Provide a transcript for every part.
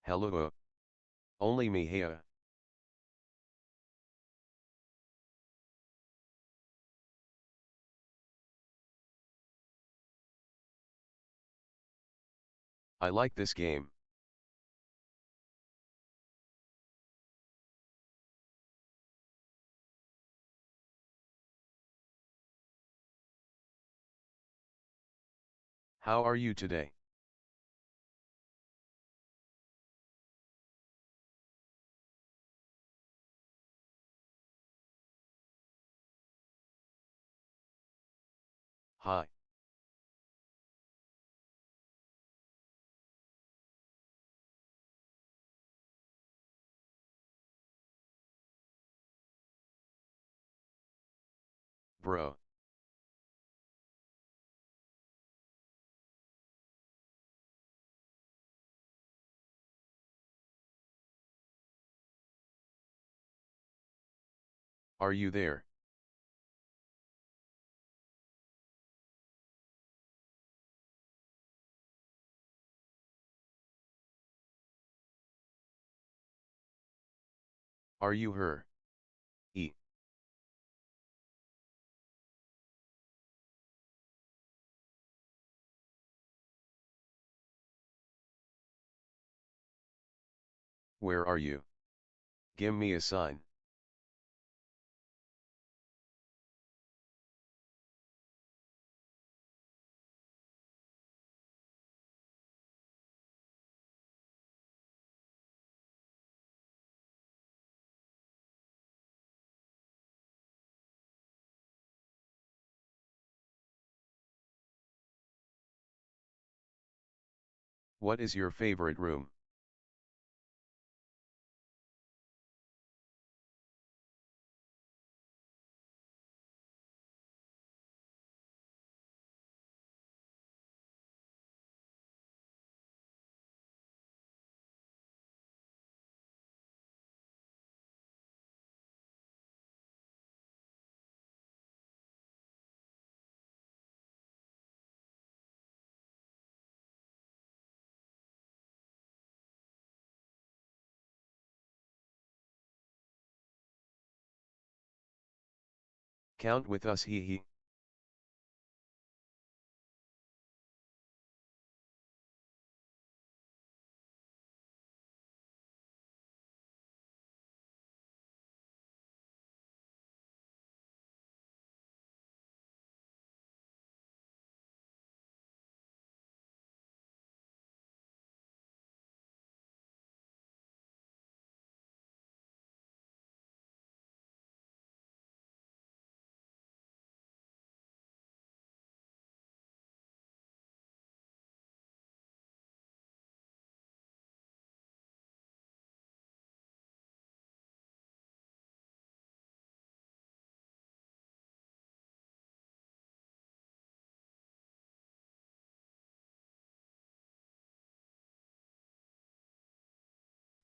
Hello. Only me here. I like this game. How are you today? Hi. Bro. Are you there? Are you her? E. Where are you? Give me a sign. What is your favorite room? Count with us, hee hee.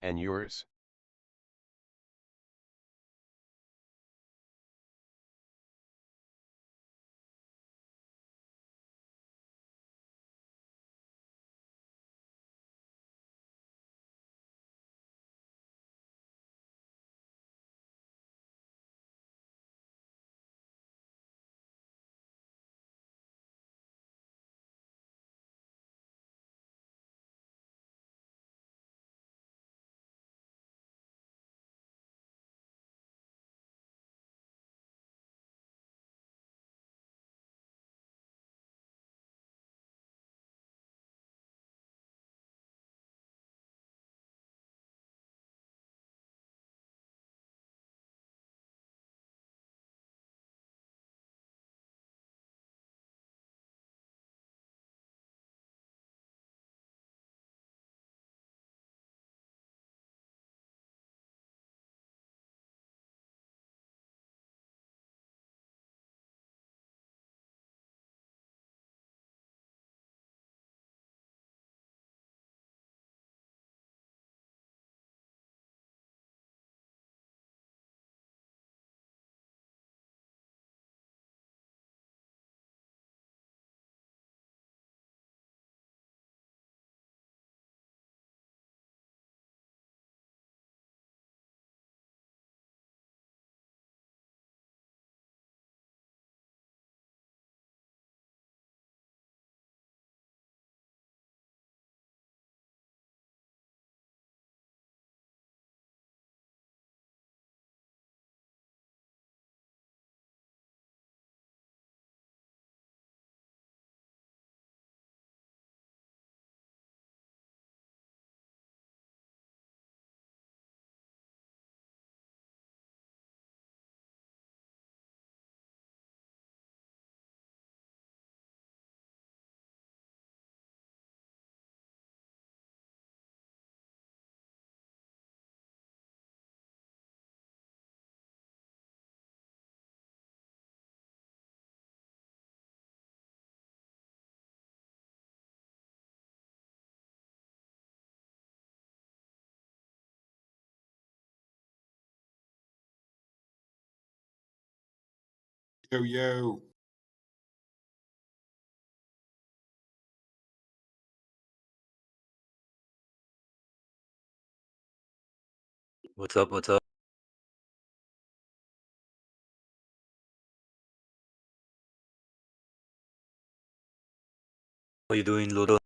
And yours? Yo. What's up? What's up? How you doing, Ludo?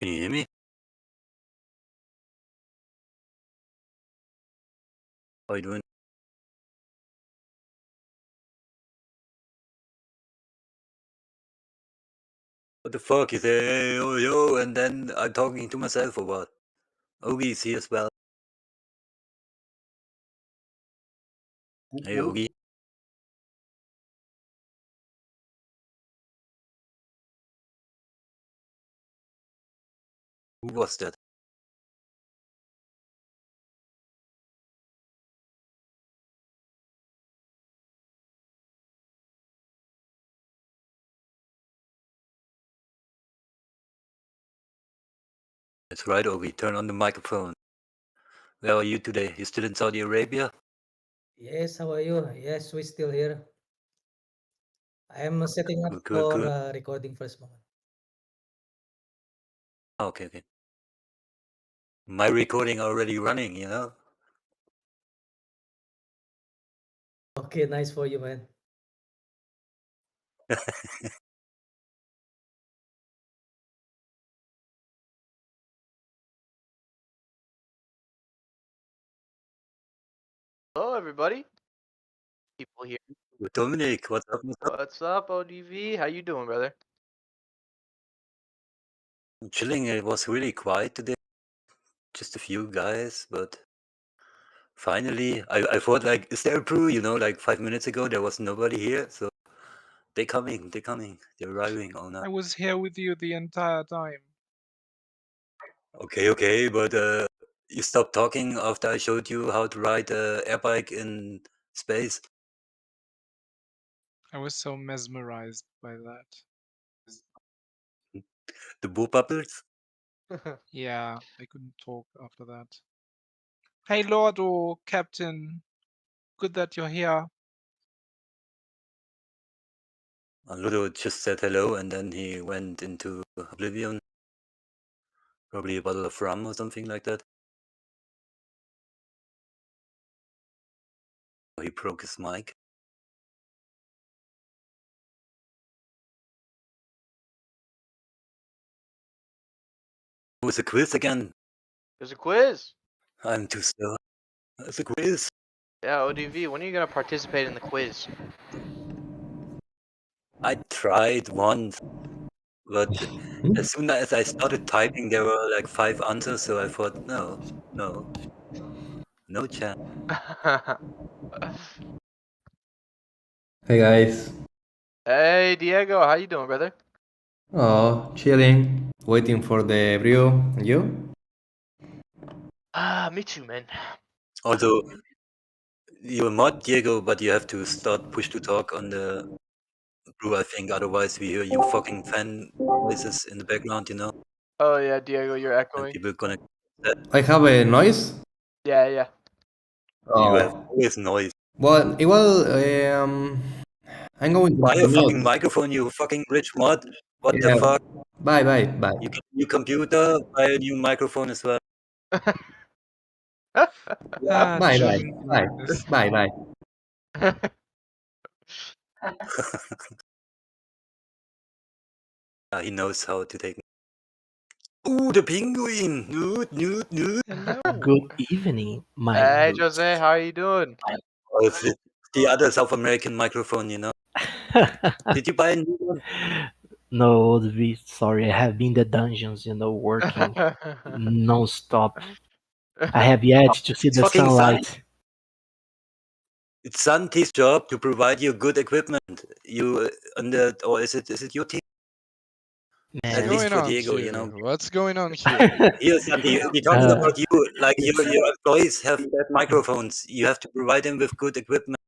Can you hear me? How you doing? What the fuck? You say, hey, yo, yo, and then I'm talking to myself or what? Ogie is here as well. Hey, Ogie. Who was that? That's right, Ogie. Turn on the microphone. Where are you today? You still in Saudi Arabia? Yes, how are you? Yes, we're still here. I am setting up Cool, for cool. recording first moment. Okay, okay. My recording already running, you know? Okay, nice for you, man. Hello, everybody. People here. Dominic, what's up? What's up? What's up, ODV? How you doing, brother? I'm chilling. It was really quiet today. Just a few guys, but finally, I thought, like, is there a brew? You know, like 5 minutes ago, there was nobody here, so they're coming, they're arriving all night. I was here with you the entire time. Okay, but you stopped talking after I showed you how to ride a air bike in space. I was so mesmerized by that. The boo bubbles? Yeah, I couldn't talk after that. Hey, Lord or Captain. Good that you're here. Ludo just said hello and then he went into oblivion. Probably a bottle of rum or something like that. He broke his mic. Oh, it's a quiz again. There's a quiz. I'm too slow. It's a quiz. Yeah, ODV. When are you gonna participate in the quiz? I tried once, but as soon as I started typing, there were like 5 answers, so I thought, no chance. Hey guys. Hey, Diego. How you doing, brother? Oh, chilling. Waiting for the brew. And you? Me too, man. Also, you're mod, Diego, but you have to start push to talk on the brew, I think. Otherwise, we hear you fucking fan voices in the background, you know? Oh yeah, Diego, you're And echoing. people gonna that I have a noise. Yeah. you have Oh. always noise. Well, I'm going to Buy a fucking mute. microphone, you fucking rich mod. What the Yeah. fuck? Bye. You get a new computer, buy a new microphone as well. Yeah. Bye. Children do like this. Bye. He knows how to take. Ooh, the penguin! Nude. Hello. Good evening, my Hey, lord. Jose. How you doing? Oh, it's the other South American microphone, you know? Did you buy a new one? No, sorry, I have been in the dungeons, working non-stop. I have yet to see It's the fucking sunlight. It's Santi's job to provide you good equipment. You or is it your team? What's At Man, least going for on Diego, you here? know. What's going on here? Here, Santi, we're talking uh, about you. Like your employees have bad microphones. You have to provide them with good equipment.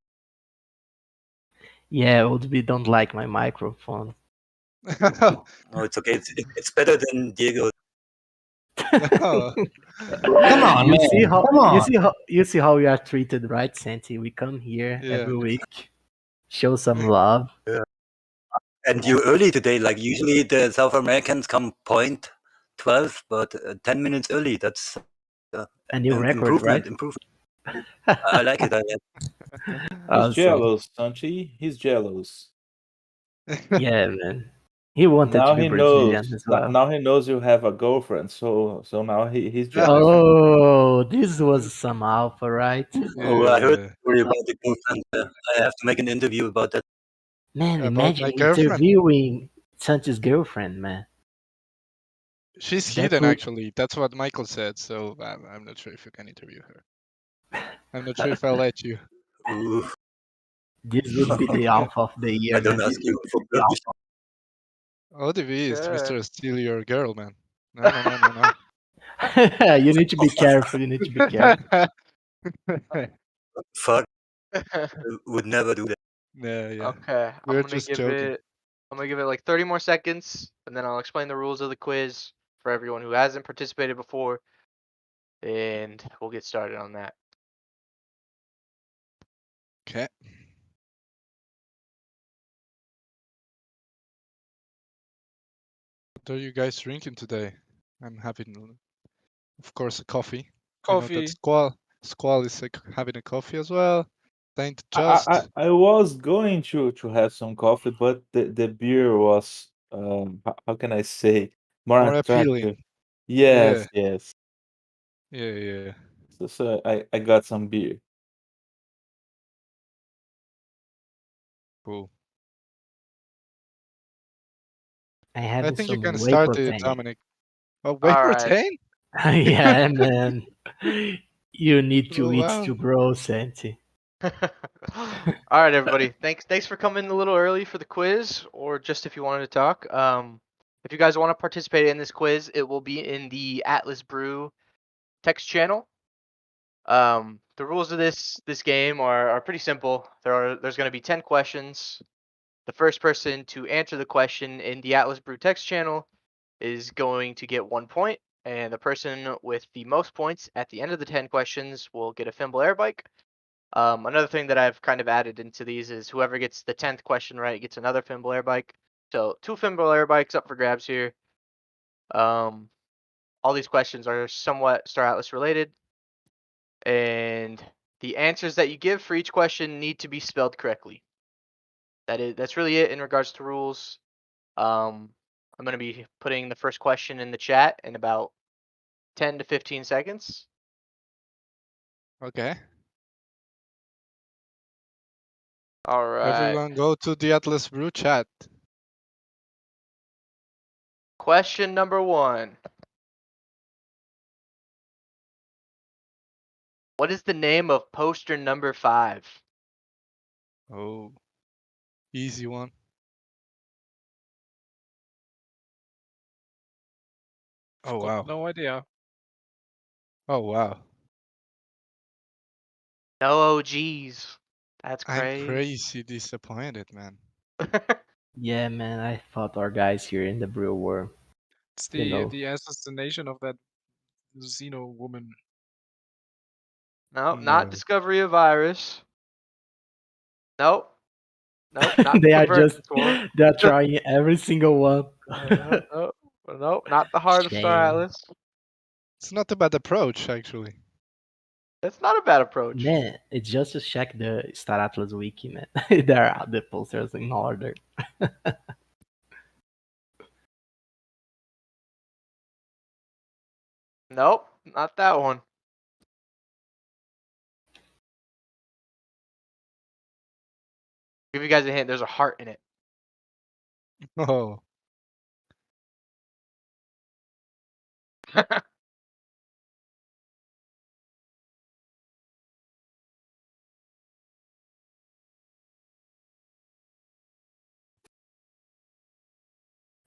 yeah, Oldby don't like my microphone. No, it's okay. It's better than Diego. No. Come on, You man. see how Come on. you see how we are treated, right, Santi? We come here Yeah. every week, show some love. And you're early today. Like usually the South Americans come point 12, but 10 minutes early. That's A new record, improvement. right? Improvement. I like it. I like He's Awesome. jealous, Sanchi. He's jealous. Yeah, man. He wanted Now to be he Brazilian knows. as well. Now he knows you have a girlfriend. So now he's jealous. Oh, this was some alpha, right? Oh, I heard Yeah. story about the girlfriend. I have to make an interview about that. Man, About my imagine girlfriend. interviewing Santi's girlfriend, man. She's That hidden, would actually. That's what Michael said. So I'm not sure if you can interview her. I'm not sure if I'll let you. Ooh, this would be the alpha of the year, I don't man. ask you for The permission. ODV is Okay. Mr. Steal Your Girl, man. No, no, no, no, no. alpha. You need to be careful. You need to be careful. Fuck, would never do that. Yeah. Okay, We're just joking. I'm gonna give it like 30 more seconds, and then I'll explain the rules of the quiz for everyone who hasn't participated before, and we'll get started on that. Okay. What are you guys drinking today? I'm having, of course, a coffee. I know Coffee. that Squall is like having a coffee as well. Trying to just. I was going to have some coffee, but the beer was how can I say, more More attractive. appealing. Yes, yes. Yeah. So I got some beer. Cool. I I have think you some can whey start it, protein. Dominic. Oh, whey All right. protein? Yeah, man. You need to Oh, eat wow. to grow, Santi. All right, everybody. Thanks for coming a little early for the quiz, or just if you wanted to talk. If you guys want to participate in this quiz, it will be in the Atlas Brew text channel. The rules of this game are pretty simple. There's going to be 10 questions. The first person to answer the question in the Atlas Brew text channel is going to get 1 point, and the person with the most points at the end of the 10 questions will get a Fimble Air Bike. Another thing that I've kind of added into these is whoever gets the 10th question right gets another Fimble Air Bike. So 2 Fimble Air Bikes up for grabs here. All these questions are somewhat Star Atlas related, and the answers that you give for each question need to be spelled correctly. That's really it in regards to rules. I'm going to be putting the first question in the chat in about 10 to 15 seconds. Okay. All right. Everyone go to the Atlas Brew chat. Question number 1. What is the name of poster number 5? Oh. Easy one. Oh, wow. No idea. Oh, wow. No, geez. That's I'm crazy. crazy disappointed, man. Yeah, man. I thought our guys here in the brew were, It's you know, the assassination of that Xeno woman. No, No. not discovery of virus. Nope. Not they the are convergence just one. they are trying every single one. Nope, not the heart of Star Shame. Atlas. It's not a bad approach, actually. That's not a bad approach. Man, it's just to check the Star Atlas wiki, man. There are the posters in order. Nope, not that one. Give you guys a hint. There's a heart in it. Oh.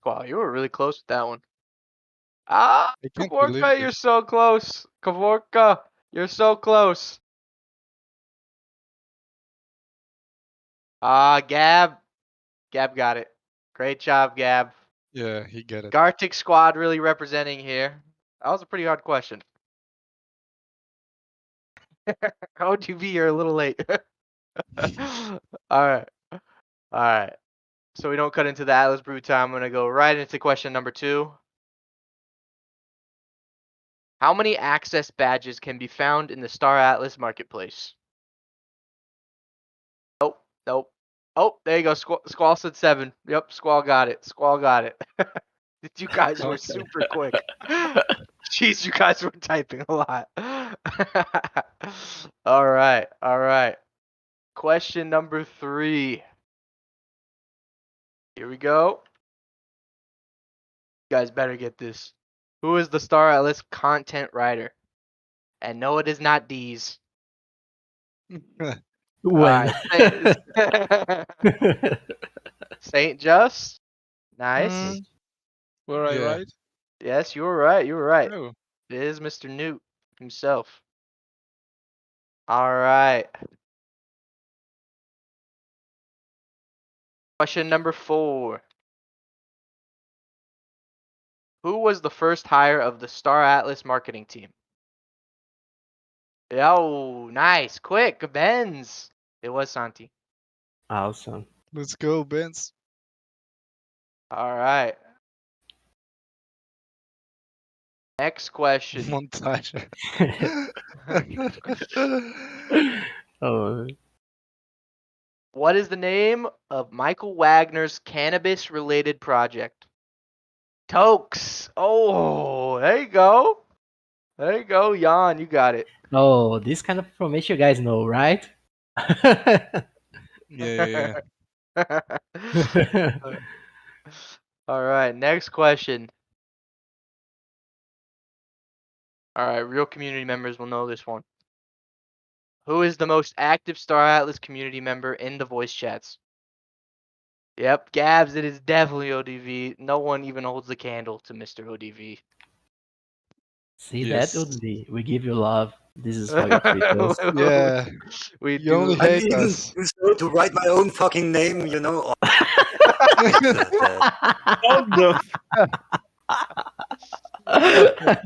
Wow, you were really close with that one. Ah, I can't believe Kavorka, you're this. so close. Kavorka, you're so close. Ah, Gab. Gab got it. Great job, Gab. Yeah, he get it. Gartic squad really representing here. That was a pretty hard question. OTV, you're a little late. All right. So we don't cut into the Atlas Brew time. I'm gonna go right into question number 2. How many access badges can be found in the Star Atlas marketplace? Nope. Oh, there you go. Squall said 7. Yep, Squall got it. You guys were Okay. super quick. Jeez, you guys were typing a lot. All right. Question number 3. Here we go. You guys better get this. Who is the Star Atlas content writer? And no, it is not D's. When? Saint Just. Nice. Were I Yeah. right? Yes, you were right. Oh. It is Mr. Newt himself. All right. Question number 4. Who was the first hire of the Star Atlas marketing team? Yo, nice. Quick, Benz. It was Santi. Awesome. Let's go, Benz. All right. Next question. Montage. Oh, What is the name of Michael Wagner's cannabis-related project? Tokes. Oh, there you go. Jan, you got it. oh, this kind of information you guys know, right? Yeah. All right, next question. All right, real community members will know this one. Who is the most active Star Atlas community member in the voice chats? Yep, Gabs, it is definitely ODV. No one even holds the candle to Mr. ODV. See, Yes. that would be. We give you love. This is how you treat us. Yeah. We You do. only I hate didn't us. do so to write my own fucking name, you know. What the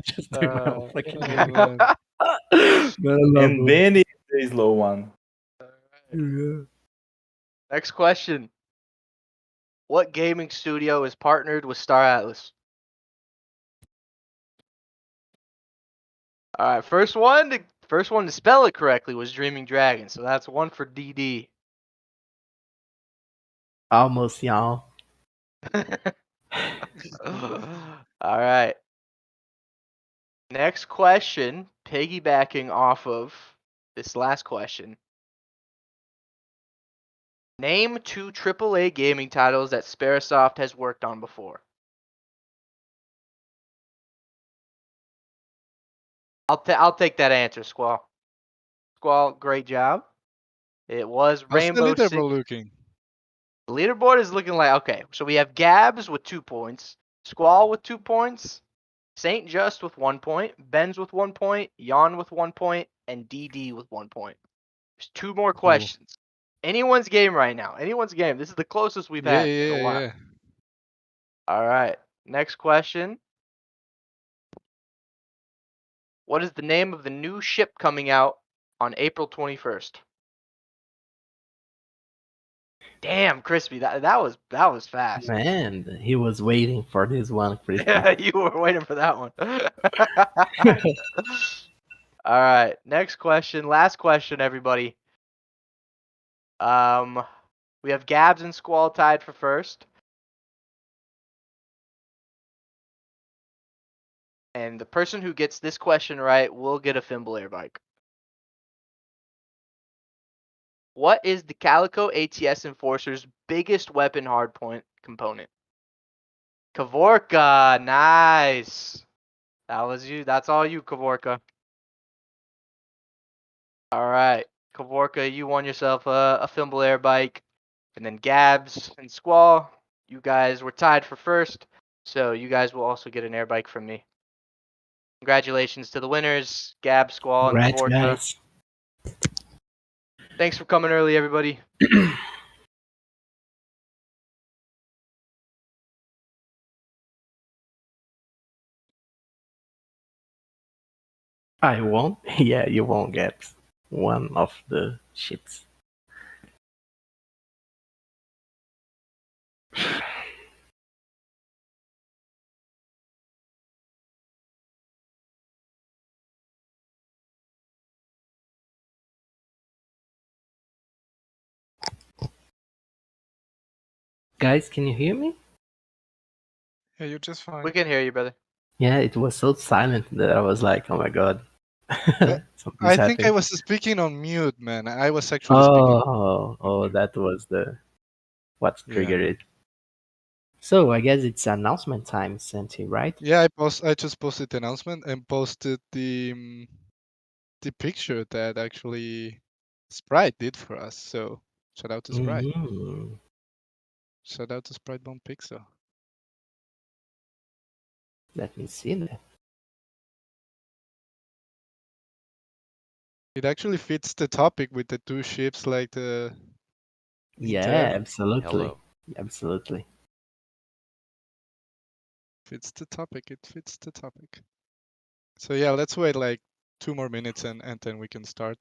Just doing my own fucking Oh, name. man. Man, I love And those. Benny is the slow one. Next question. What gaming studio is partnered with Star Atlas? All right, first one to spell it correctly was Dreaming Dragon, so that's 1 for DD. Almost, y'all. All right. Next question, piggybacking off of this last question. Name 2 AAA gaming titles that Sparasoft has worked on before. I'll take that answer, Squall. Squall, great job. It was How's the Rainbow Six. leaderboard looking? The leaderboard is looking like, okay, so we have Gabs with 2 points, Squall with 2 points, Saint Just with 1 point, Benz with 1 point, Jan with 1 point, and DD with 1 point. There's 2 more Cool. questions. Anyone's game right now. Anyone's game. This is the closest we've had in a while. Yeah. All right. Next question. What is the name of the new ship coming out on April 21st? Damn, Crispy, that was fast. Man, he was waiting for this one, Crispy. Yeah, you were waiting for that one. All right, next question, last question, everybody. We have Gabs and Squall tied for first. And the person who gets this question right will get a Fimble Air Bike. What is the Calico ATS Enforcer's biggest weapon hardpoint component? Kavorka, nice. That was you. That's all you, Kavorka. All right, Kavorka, you won yourself a Fimble Air Bike. And then Gabs and Squall, you guys were tied for first. So you guys will also get an air bike from me. Congratulations to the winners, Gab, Squall, and Congrats, Kavorka. guys. Thanks for coming early, everybody. I won't. Yeah, you won't get one of the ships. Guys, can you hear me? Yeah, you're just fine. We can hear you, brother. Yeah, it was so silent that I was like, oh my god. Something's I think I happening. was speaking on mute, man. I was actually speaking. Oh, mute. that was what Yeah. triggered it. So I guess it's announcement time, Santi, right? Yeah, I just posted the announcement and posted the picture that actually Sprite did for us. So shout out to Sprite. Mhm. Shout out to Sprite Bomb Pixel. Let me see that. It actually fits the topic with the two ships like the in Yeah, there. absolutely. Hello. Absolutely. Fits the topic. It fits the topic. So yeah, let's wait like 2 more minutes and then we can start.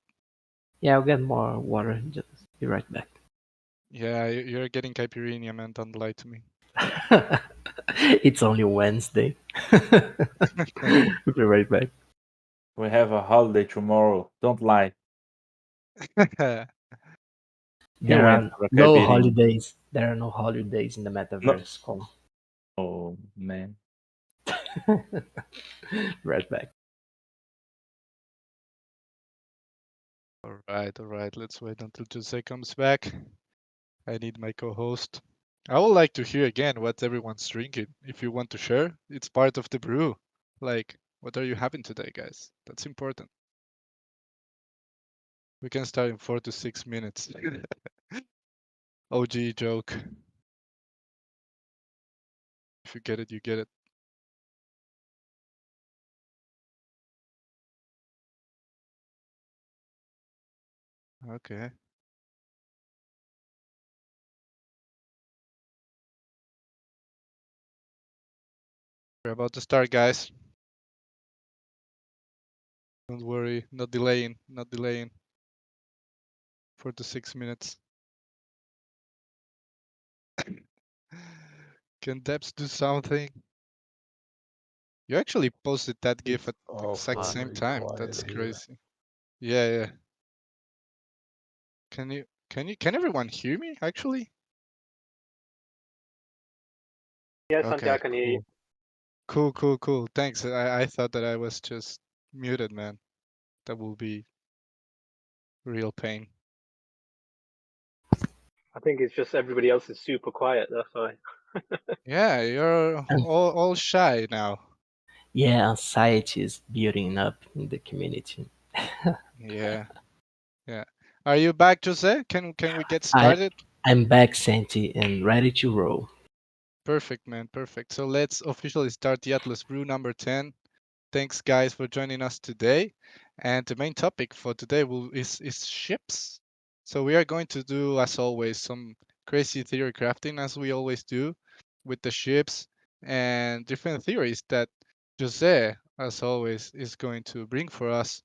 Yeah, I'll get more water. Just be right back. Yeah, you're getting caipirinha, man. Don't lie to me. It's only Wednesday. We'll be right back. We have a holiday tomorrow. Don't lie. He There went are for a no caipirinha. holidays. There are no holidays in the metaverse. Come. Oh man. Right back. All right. Let's wait until Jose comes back. I need my co-host. I would like to hear again what everyone's drinking. If you want to share, it's part of the brew. Like, what are you having today, guys? That's important. We can start in 4 to 6 minutes. OG joke. If you get it, you get it. Okay. We're about to start, guys. Don't worry, not delaying, not delaying. 4 to 6 minutes. Can Debs do something? You actually posted that GIF at the exact same time. That's crazy. Yeah. Can everyone hear me actually? Yes, Okay, Santiago, can hear you. cool. Thanks. I thought that I was just muted, man. That will be real pain. I think it's just everybody else is super quiet. That's why. Yeah, you're all shy now. Yeah, anxiety is building up in the community. Yeah. Are you back, Jose? Can we get I started? I'm back, Santi, and ready to roll. Perfect, man. Perfect. So let's officially start the Atlas Brew number 10. Thanks, guys, for joining us today. And the main topic for today is ships. So we are going to do, as always, some crazy theory crafting, as we always do, with the ships and different theories that Jose, as always, is going to bring for us.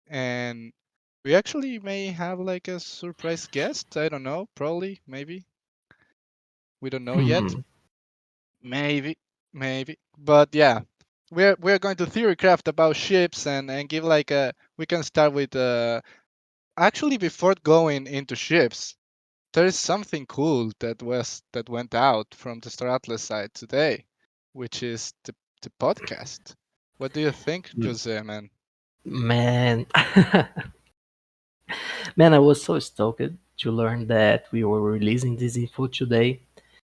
And we actually may have like a surprise guest. I don't know, probably, maybe. We don't know yet. Hmm. Maybe. But yeah, we're going to theory craft about ships and give like a. We can start with actually before going into ships. There is something cool that went out from the Star Atlas side today, which is the podcast. What do you think, Jose, man? Man, man, I was so stoked to learn that we were releasing this info today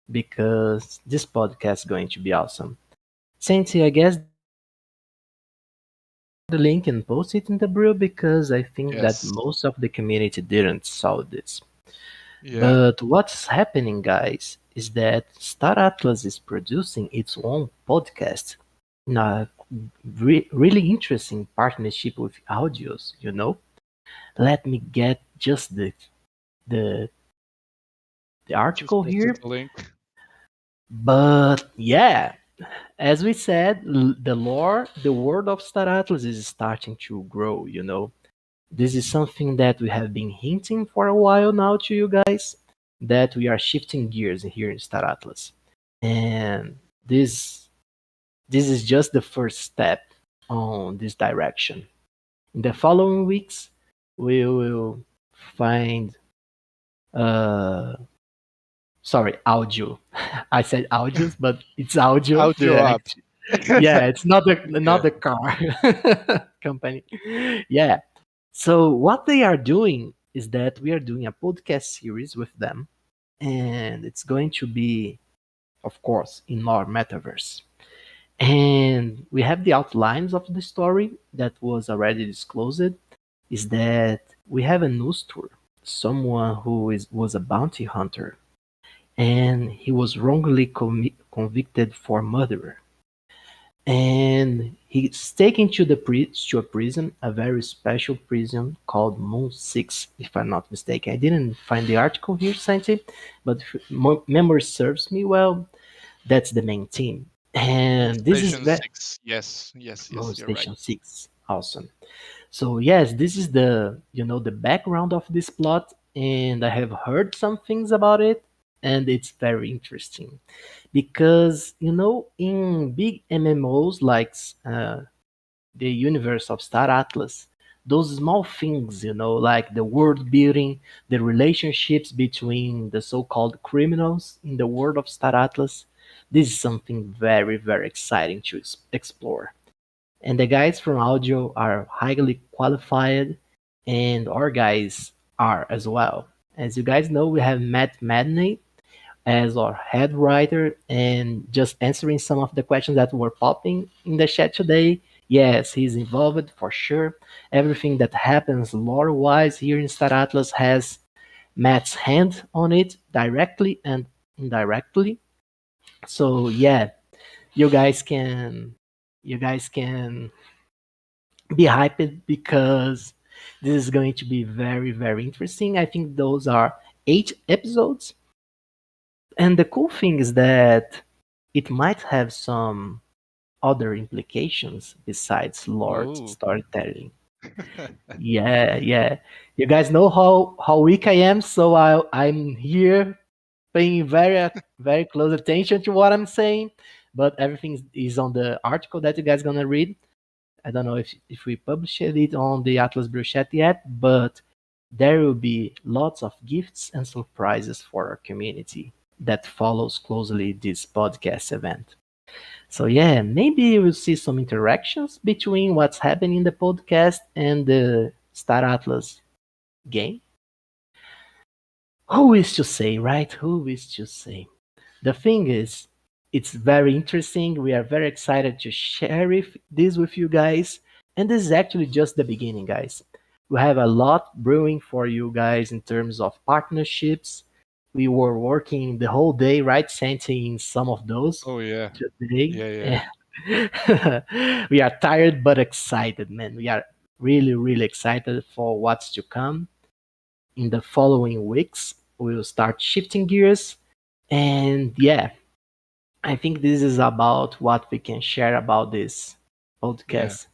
because this podcast is going to be awesome. Santi, I guess the link and post it in the brew because I think that Yes. most of the community didn't saw this. Yeah. But what's happening, guys, is that Star Atlas is producing its own podcast. A really interesting partnership with Audios, you know? Let me get just the Just article posted here. the link. But yeah, as we said, the lore, the world of Star Atlas is starting to grow, you know. This is something that we have been hinting for a while now to you guys, that we are shifting gears here in Star Atlas. And this is just the first step on this direction. In the following weeks, we will find sorry, audio. I said audios, but it's audio. Audio up. Yeah, it's not Yeah. the car company. Yeah. So what they are doing is that we are doing a podcast series with them, and it's going to be, of course, in our metaverse. And we have the outlines of the story that was already disclosed. Is that we have a news tour. Someone who was a bounty hunter, and he was wrongly convicted for murder, and he's taken to to a prison, a very special prison called Moon 6, if I'm not mistaken. I didn't find the article here, Santi, but if memory serves me well, that's the main team. And this is Station 6. Yes, yes, Moon yes, you're right. Station 6. Awesome. So yes, this is the the background of this plot, and I have heard some things about it, and it's very interesting because in big MMOs like the universe of Star Atlas, those small things, like the world building, the relationships between the so-called criminals in the world of Star Atlas, this is something very very exciting to explore. And the guys from audio are highly qualified, and our guys are as well. As you guys know, we have Matt Madney as our head writer, and just answering some of the questions that were popping in the chat today. Yes, he's involved for sure. Everything that happens lore wise here in Star Atlas has Matt's hand on it directly and indirectly. So yeah, you guys can be hyped because this is going to be very, very interesting. I think those are 8 episodes. And the cool thing is that it might have some other implications besides lore Oh. storytelling. Yeah, yeah. You guys know how weak I am, so I'm here paying very very close attention to what I'm saying. But everything is on the article that you guys gonna read. I don't know if we published it on the Atlas Brew chat yet, but there will be lots of gifts and surprises for our community that follows closely this podcast event. So yeah, maybe we'll see some interactions between what's happening in the podcast and the Star Atlas game. Who is to say, right? Who is to say? The thing is, it's very interesting. We are very excited to share this with you guys. And this is actually just the beginning, guys. We have a lot brewing for you guys in terms of partnerships. We were working the whole day, right, Santi, in some of those Oh yeah. today. Yeah, We are tired but excited, man. We are really, really excited for what's to come. In the following weeks, we'll start shifting gears. And yeah, I think this is about what we can share about this yeah. podcast,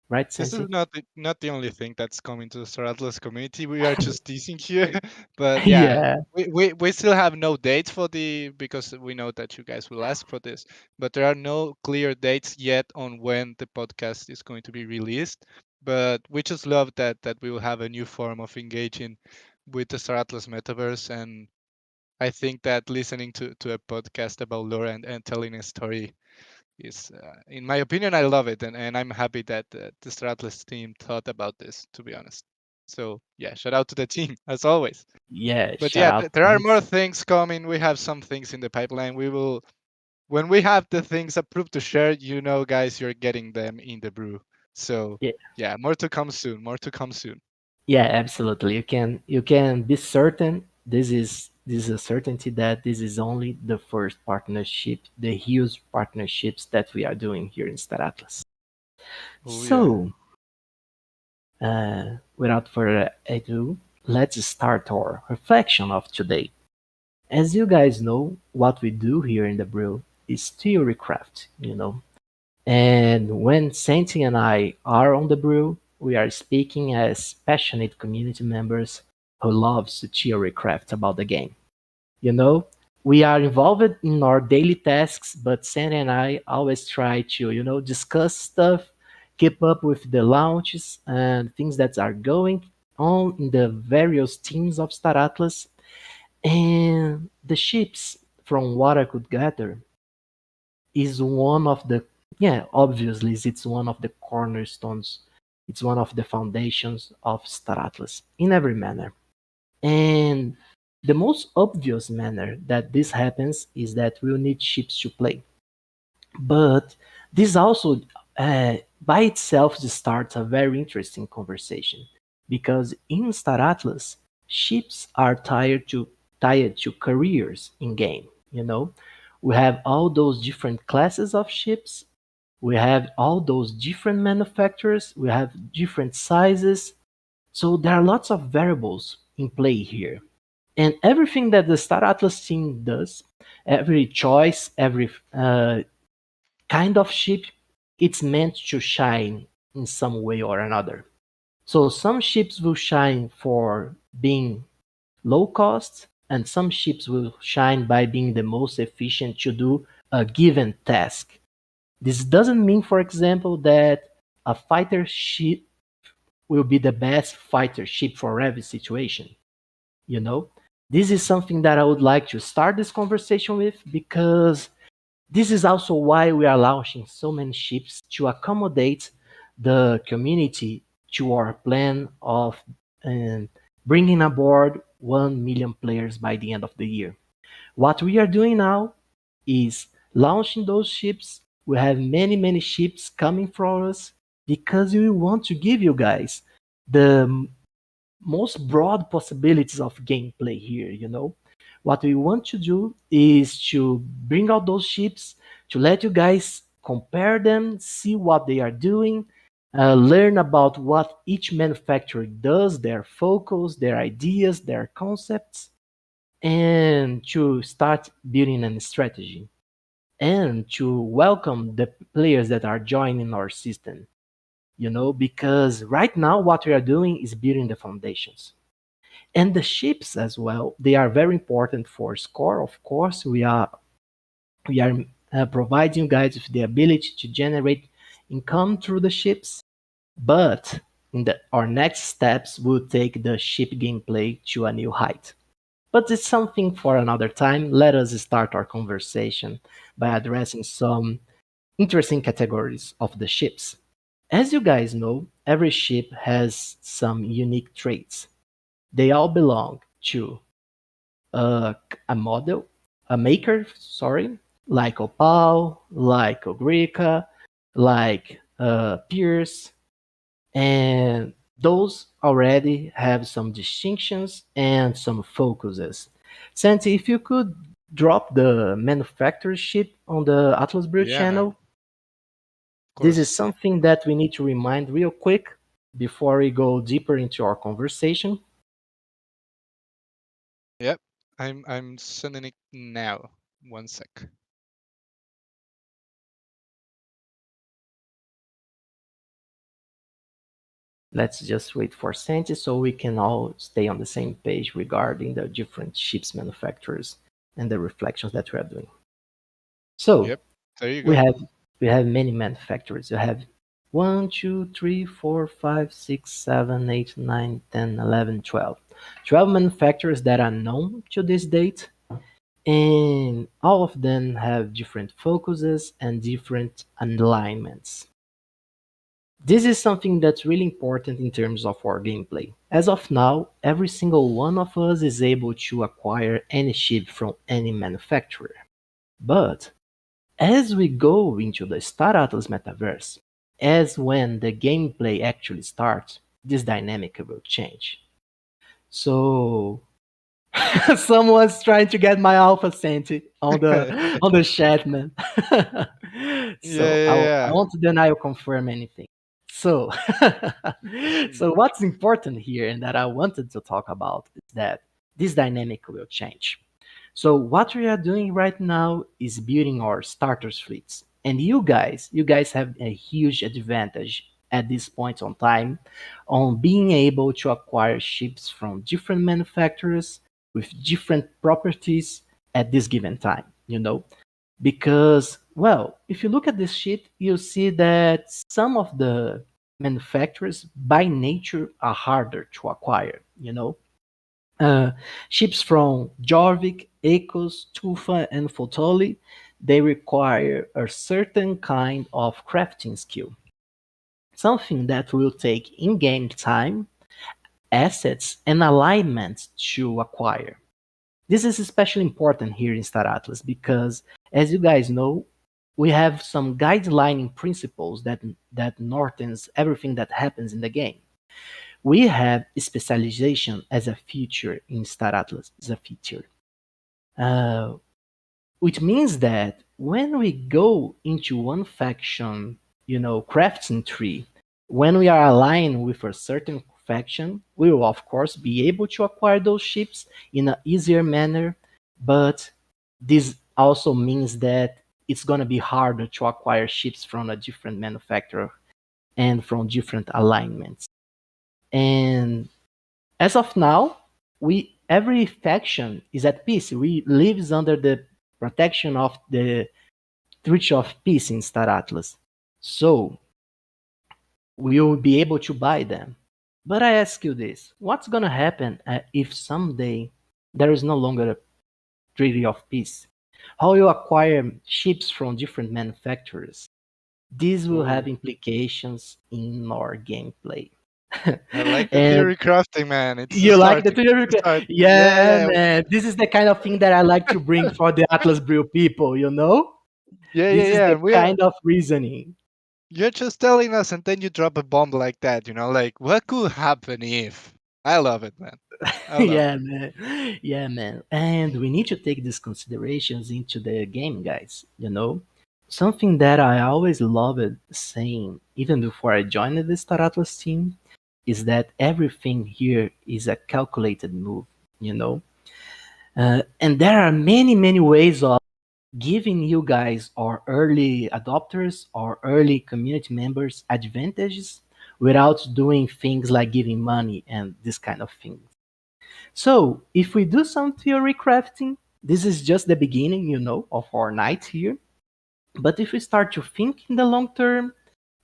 right, This is Santi? not the only thing that's coming to the Star Atlas community. We are just teasing here, but yeah, Yeah, we still have no dates for because we know that you guys will ask for this, but there are no clear dates yet on when the podcast is going to be released. But we just love that we will have a new form of engaging with the Star Atlas metaverse, and I think that listening to a podcast about lore and telling a story is, in my opinion, I love it, and I'm happy that the Stratlas team thought about this, to be honest. So yeah, shout out to the team as always. yeah, But shout yeah, out, there are more guys. things coming. We have some things in the pipeline. We will, when we have the things approved to share, guys, you're getting them in the brew. So Yeah, yeah, more to come soon. More to come soon. yeah, absolutely. You can be certain this is a certainty that this is only the first partnership, the huge partnerships that we are doing here in Star Atlas. Oh yeah. So, without further ado, let's start our reflection of today. As you guys know, what we do here in the Brew is theorycraft, you know. And when Santi and I are on the brew, we are speaking as passionate community members who loves to theorycraft about the game. You know, we are involved in our daily tasks, but Sandy and I always try to, discuss stuff, keep up with the launches and things that are going on in the various teams of Star Atlas. And the ships, from what I could gather, is one of the, yeah, obviously it's one of the cornerstones. It's one of the foundations of Star Atlas in every manner. And the most obvious manner that this happens is that we'll need ships to play. But this also, by itself, starts a very interesting conversation because in Star Atlas, ships are tied to careers in game. You know, we have all those different classes of ships. We have all those different manufacturers. We have different sizes. So there are lots of variables in play here. And everything that the Star Atlas team does, every choice, every kind of ship, it's meant to shine in some way or another. So some ships will shine for being low cost, and some ships will shine by being the most efficient to do a given task. This doesn't mean, for example, that a fighter ship will be the best fighter ship for every situation. You know, this is something that I would like to start this conversation with because this is also why we are launching so many ships to accommodate the community to our plan of bringing aboard 1 million players by the end of the year. What we are doing now is launching those ships. We have many, many ships coming for us because we want to give you guys the most broad possibilities of gameplay here, you know. What we want to do is to bring out those ships, to let you guys compare them, see what they are doing, learn about what each manufacturer does, their focus, their ideas, their concepts, and to start building a strategy and to welcome the players that are joining our system, you know, because right now what we are doing is building the foundations. And the ships as well, they are very important for score. Of course, we are providing you guys with the ability to generate income through the ships, but our next steps will take the ship gameplay to a new height. But it's something for another time. Let us start our conversation by addressing some interesting categories of the ships. As you guys know, every ship has some unique traits. They all belong to a model, a maker, sorry, like Opal, like Ogrica, like Pierce, and those already have some distinctions and some focuses. Santi, if you could drop the manufacturer sheet on the Atlas Brew Yeah, man. channel, Of this is course. something that we need to remind real quick before we go deeper into our conversation. Yep. I'm sending it now. 1 sec. Let's just wait for Santi so we can all stay on the same page regarding the different ships manufacturers and the reflections that we are doing. So Yep. There you we go. have many manufacturers. You have 1, 2, 3, 4, 5, 6, 7, 8, 9, 10, 11, 12. 12 manufacturers that are known to this date, and all of them have different focuses and different alignments. This is something that's really important in terms of our gameplay. As of now, every single one of us is able to acquire any ship from any manufacturer. But as we go into the Star Atlas metaverse, as when the gameplay actually starts, this dynamic will change. So someone's trying to get my alpha Santi on the chat, man. So I Yeah. won't deny or confirm anything. So so what's important here and that I wanted to talk about is that this dynamic will change. So what we are doing right now is building our starters fleets. And you guys have a huge advantage at this point on time on being able to acquire ships from different manufacturers with different properties at this given time, you know? Because, well, if you look at this sheet, you'll see that some of the manufacturers by nature are harder to acquire, you know? Uh, Ships from Jorvik, Ecos, Tufa, and Fotoli, they require a certain kind of crafting skill, something that will take in-game time, assets, and alignment to acquire. This is especially important here in Star Atlas because, as you guys know, we have some guidelining principles that northens everything that happens in the game. We have specialization as a feature in Star Atlas, as a feature. Uh, which means that when we go into one faction, crafting tree, when we are aligned with a certain faction, we will of course be able to acquire those ships in an easier manner, but this also means that it's going to be harder to acquire ships from a different manufacturer and from different alignments. And as of now, every faction is at peace. We lives under the protection of the Treaty of Peace in Star Atlas. So we will be able to buy them. But I ask you this: what's gonna happen if someday there is no longer a Treaty of Peace? How you acquire ships from different manufacturers? This will have implications in our gameplay. I like the And theory crafting, man. It's a you like start. the theory? It's a start. Yeah, Yeah, man. This is the kind of thing that I like to bring for the Atlas Brew people, you know? yeah, This yeah, is yeah. the We are. kind of reasoning. You're just telling us, and then you drop a bomb like that. Like what could happen if? I love it, man. I love it. Yeah, man. Yeah, man. And we need to take these considerations into the game, guys. Something that I always loved saying, even before I joined the Star Atlas team, is that everything here is a calculated move, you know? And there are many, many ways of giving you guys or early adopters or early community members advantages without doing things like giving money and this kind of thing. So if we do some theory crafting, this is just the beginning, of our night here. But if we start to think in the long term,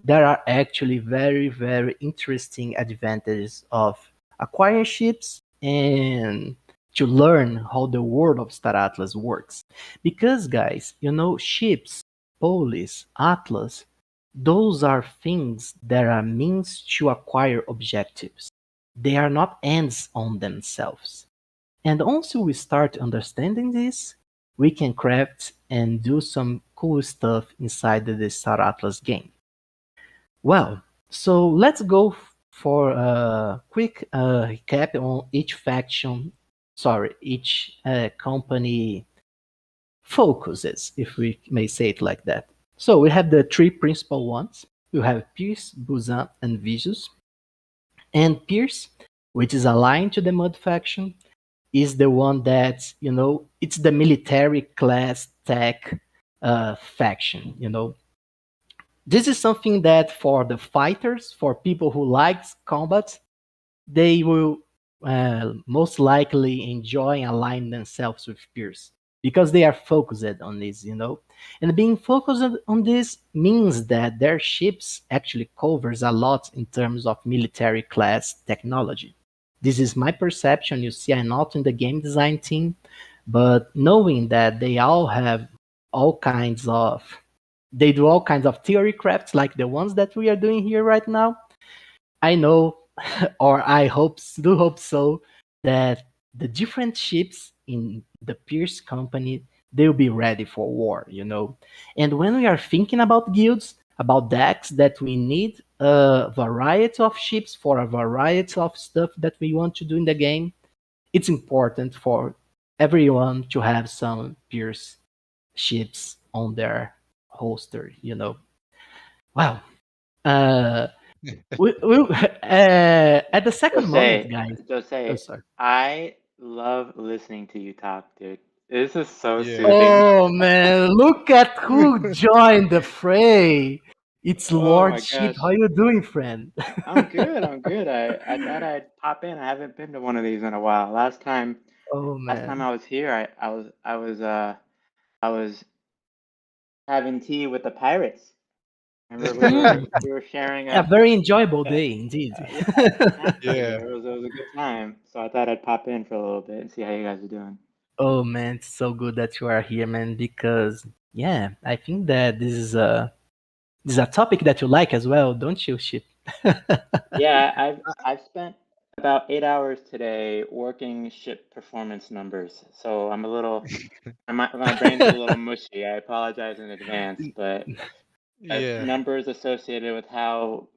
there are actually very, very interesting advantages of acquiring ships and to learn how the world of Star Atlas works. Because, guys, ships, polis, atlas, those are things that are means to acquire objectives. They are not ends on themselves. And once we start understanding this, we can craft and do some cool stuff inside the Star Atlas game. Well, so let's go for a quick recap on each company focuses, if we may say it like that. So we have the three principal ones. You have Pierce, Busan, and Visus. And Pierce, which is aligned to the Mud faction, is the one that, it's the military class tech faction, This is something that for the fighters, for people who likes combat, they will most likely enjoy and align themselves with Pierce because they are focused on this. And being focused on this means that their ships actually covers a lot in terms of military class technology. This is my perception. You see, I'm not in the game design team, but knowing that they all have all kinds of they do all kinds of theory crafts like the ones that we are doing here right now. I know, or I do hope so, that the different ships in the Pierce company, they'll be ready for war. And when we are thinking about guilds, about decks that we need a variety of ships for a variety of stuff that we want to do in the game, it's important for everyone to have some Pierce ships on their holster. Wow. Uh, at the second moment, Jose, guys. Oh, Jose, sorry. I love listening to you talk, dude. This is so Yeah. soothing. Oh man, look at who joined the fray. It's Oh my Lord Sheep. gosh. How you doing, friend? I'm good. I'm good. I thought I'd pop in. I haven't been to one of these in a while. Oh Last time man. I was here, I was having tea with the pirates. Remember Mm, we were sharing a very enjoyable day indeed. yeah, exactly. Yeah. It was a good time. So I thought I'd pop in for a little bit and see how you guys are doing. Oh man, it's so good that you are here, man, because yeah, I think that this is a topic that you like as well, don't you, Ship? Yeah, I've spent about 8 hours today working ship performance numbers. So my brain's a little mushy. I apologize in advance, but Yeah. numbers associated with how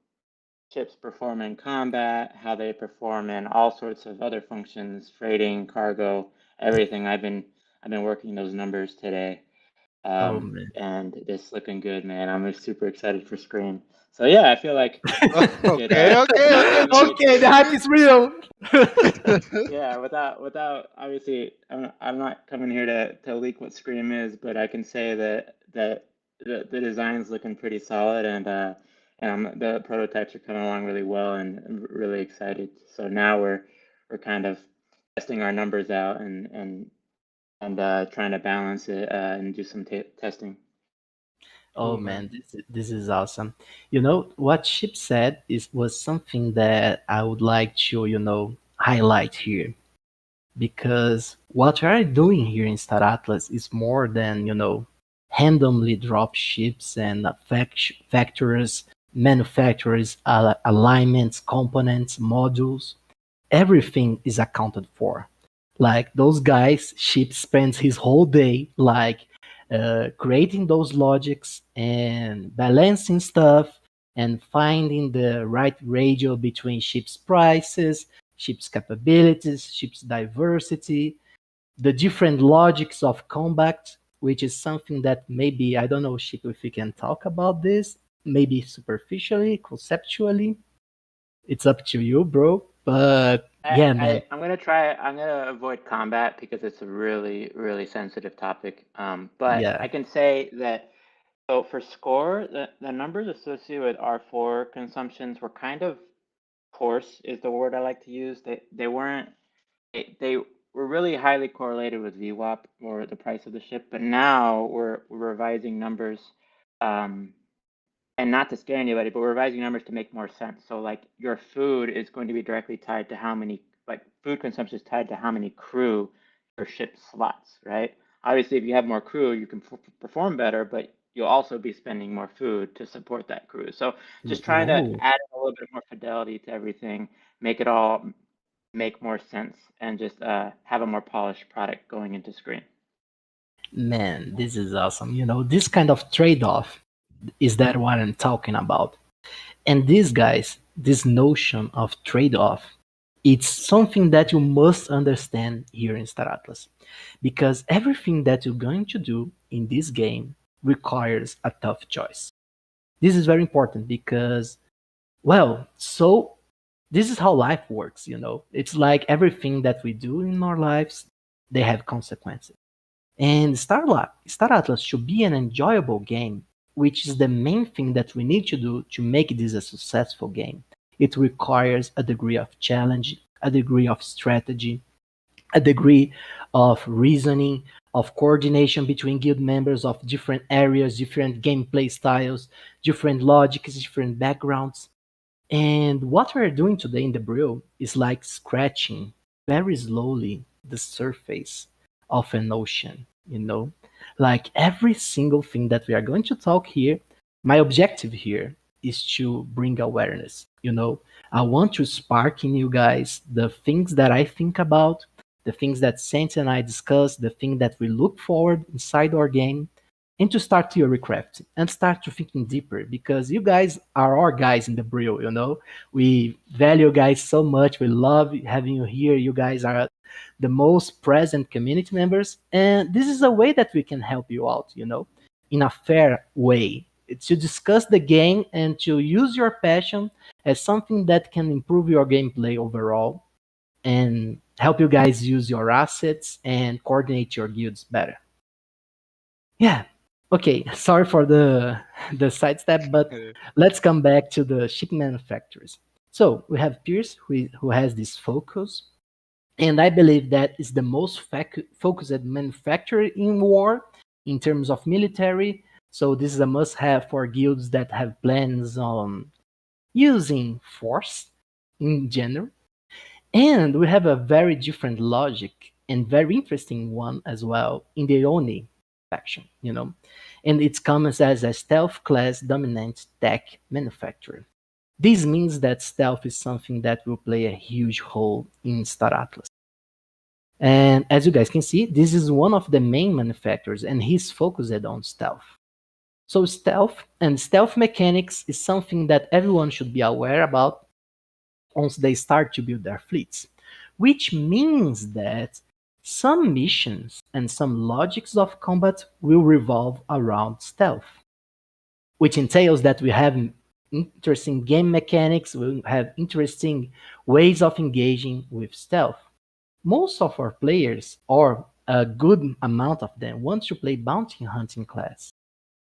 ships perform in combat, how they perform in all sorts of other functions, freighting, cargo, everything. I've been working those numbers today. Oh man. And it's looking good, man. I'm super excited for Scream. So yeah, I feel like we could Okay. maybe Okay, the hype is real. yeah, without obviously, I'm not coming here to leak what Scream is, but I can say that the design's looking pretty solid, and the prototypes are coming along really well, and I'm really excited. So now we're kind of testing our numbers out and trying to balance it and do some testing. Oh Cool, man. man, this is awesome. You know what Chip said was something that I would like to highlight here, because what we are doing here in Star Atlas is more than randomly drop ships and factories, manufacturers, alignments, components, modules. Everything is accounted for. Like those guys, Sheep spends his whole day creating those logics and balancing stuff and finding the right ratio between ship's prices, ship's capabilities, ship's diversity, the different logics of combat, which is something that maybe I don't know, Ship, if we can talk about this, maybe superficially, conceptually. It's up to you, bro. But yeah, man. I'm gonna avoid combat because it's a really, really sensitive topic. But Yeah. I can say that so for score, the numbers associated with R4 consumptions were kind of coarse, is the word I like to use. They weren't they were really highly correlated with VWAP or the price of the ship, but now we're revising numbers. Um, and not to scare anybody, but we're revising numbers to make more sense. So like your food is going to be directly tied to how many, like food consumption is tied to how many crew your ship slots, right? Obviously, if you have more crew, you can perform better, but you'll also be spending more food to support that crew. So just trying to Ooh, add a little bit more fidelity to everything, make it all make more sense, and just have a more polished product going into screen. man, this is awesome. This kind of trade-off is that what I'm talking about. And these guys, this notion of trade-off, it's something that you must understand here in Star Atlas. Because everything that you're going to do in this game requires a tough choice. This is very important because, well, so this is how life works. It's like everything that we do in our lives, they have consequences. And Star Atlas should be an enjoyable game, which is the main thing that we need to do to make this a successful game. It requires a degree of challenge, a degree of strategy, a degree of reasoning, of coordination between guild members of different areas, different gameplay styles, different logics, different backgrounds. And what we're doing today in the Brew is like scratching very slowly the surface of an ocean. Like every single thing that we are going to talk here, my objective here is to bring awareness. I want to spark in you guys the things that I think about, the things that Saint and I discuss, the thing that we look forward inside our game, and to start theory crafting and start to thinking deeper, because you guys are our guys in the Brew. We value you guys so much. We love having you here. You guys are the most present community members, and this is a way that we can help you out, in a fair way. It's to discuss the game and to use your passion as something that can improve your gameplay overall, and help you guys use your assets and coordinate your guilds better. Yeah. Okay. Sorry for the sidestep, but let's come back to the ship manufacturers. So we have Pierce, who has this focus, and I believe that is the most focused manufacturer in war in terms of military. So this is a must-have for guilds that have plans on using force in general. And we have a very different logic and very interesting one as well in the Oni faction, and it comes as a stealth class dominant tech manufacturer. This means that stealth is something that will play a huge role in Star Atlas. And as you guys can see, this is one of the main manufacturers, and he's focused on stealth. So stealth mechanics is something that everyone should be aware about once they start to build their fleets, which means that some missions and some logics of combat will revolve around stealth, which entails that we have interesting game mechanics, we have interesting ways of engaging with stealth. Most of our players, or a good amount of them, want to play bounty hunting class,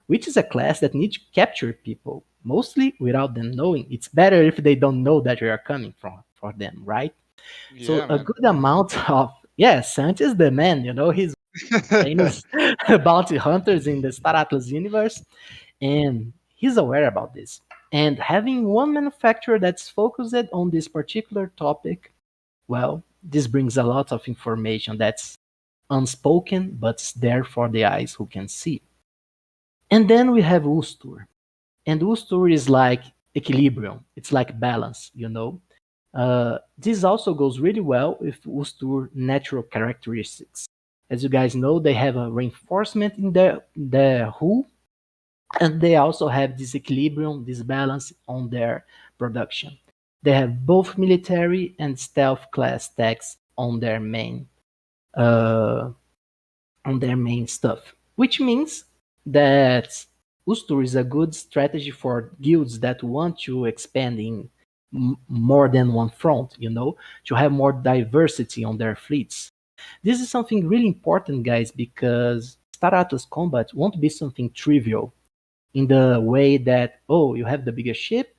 which is a class that needs to capture people, mostly without them knowing. It's better if they don't know that you are coming for them, right? So Yeah, a man. good amount of Sant is the man, he's famous bounty hunters in the Star Atlas universe, and he's aware about this. And having one manufacturer that's focused on this particular topic, well, this brings a lot of information that's unspoken, but it's there for the eyes who can see. And then we have Ustur. And Ustur is like equilibrium. It's like balance, this also goes really well with Ustur natural characteristics. As you guys know, they have a reinforcement in their hull, and they also have this equilibrium, this balance on their production. They have both military and stealth class techs on their main stuff, which means that Ustur is a good strategy for guilds that want to expand in more than one front, to have more diversity on their fleets. This is something really important, guys, because Star Atlas combat won't be something trivial in the way that, oh, you have the biggest ship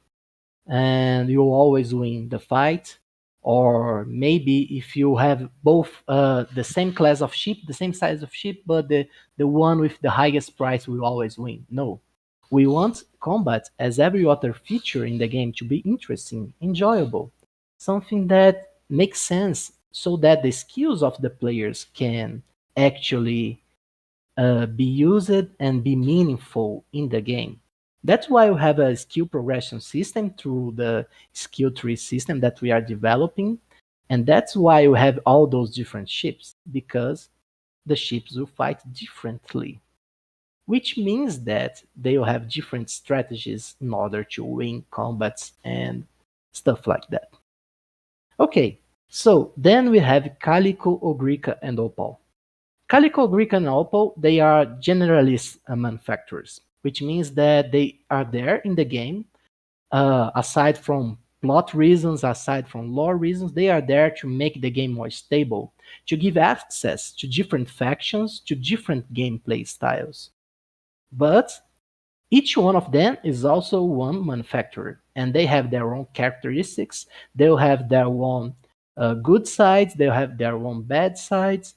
and you always win the fight. Or maybe if you have both the same class of ship, the same size of ship, but the one with the highest price will always win. No. We want combat, as every other feature in the game, to be interesting, enjoyable, something that makes sense so that the skills of the players can actually be used and be meaningful in the game. That's why we have a skill progression system through the skill tree system that we are developing. And that's why we have all those different ships, because the ships will fight differently, which means that they will have different strategies in order to win combats and stuff like that. Okay, so then we have Calico, Ogrica, and Opal. Calico, Greek, and Opal, they are generalist manufacturers, which means that they are there in the game. Aside from plot reasons, aside from lore reasons, they are there to make the game more stable, to give access to different factions, to different gameplay styles. But each one of them is also one manufacturer, and they have their own characteristics. They'll have their own good sides, they'll have their own bad sides,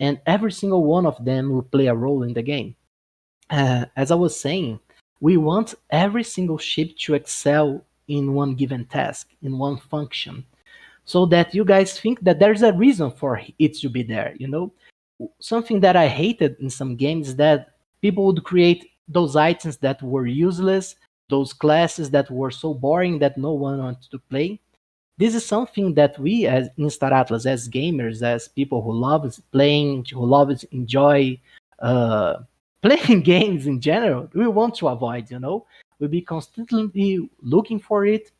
and every single one of them will play a role in the game. As I was saying, we want every single ship to excel in one given task, in one function, so that you guys think that there's a reason for it to be there. Something that I hated in some games is that people would create those items that were useless, those classes that were so boring that no one wanted to play. This is something that we, as in Star Atlas, as gamers, as people who love playing, who love enjoy playing games in general, we want to avoid. We'll be constantly looking for it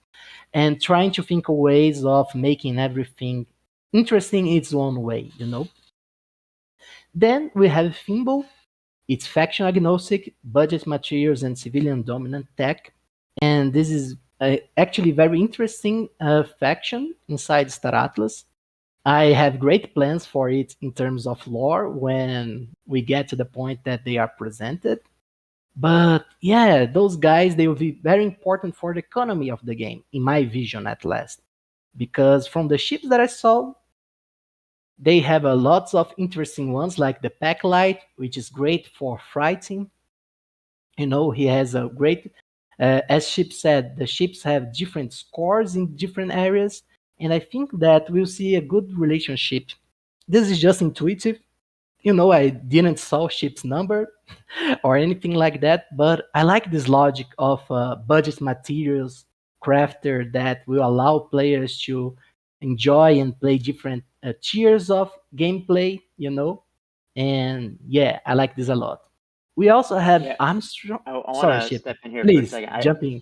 and trying to think of ways of making everything interesting in its own way. Then we have Thimble. It's faction agnostic, budget materials, and civilian dominant tech. And this is actually very interesting faction inside Star Atlas. I have great plans for it in terms of lore when we get to the point that they are presented. But yeah, those guys, they will be very important for the economy of the game, in my vision at least. Because from the ships that I saw, they have a lots of interesting ones like the Pack Light, which is great for fighting. He has a great, as Ship said, the ships have different scores in different areas, and I think that we'll see a good relationship. This is just intuitive. I didn't saw Ship's number or anything like that, but I like this logic of budget materials crafter that will allow players to enjoy and play different tiers of gameplay, and yeah, I like this a lot. We also have Yeah, Armstrong. I want Sorry, to Ship. step in here for a Please second. jump in.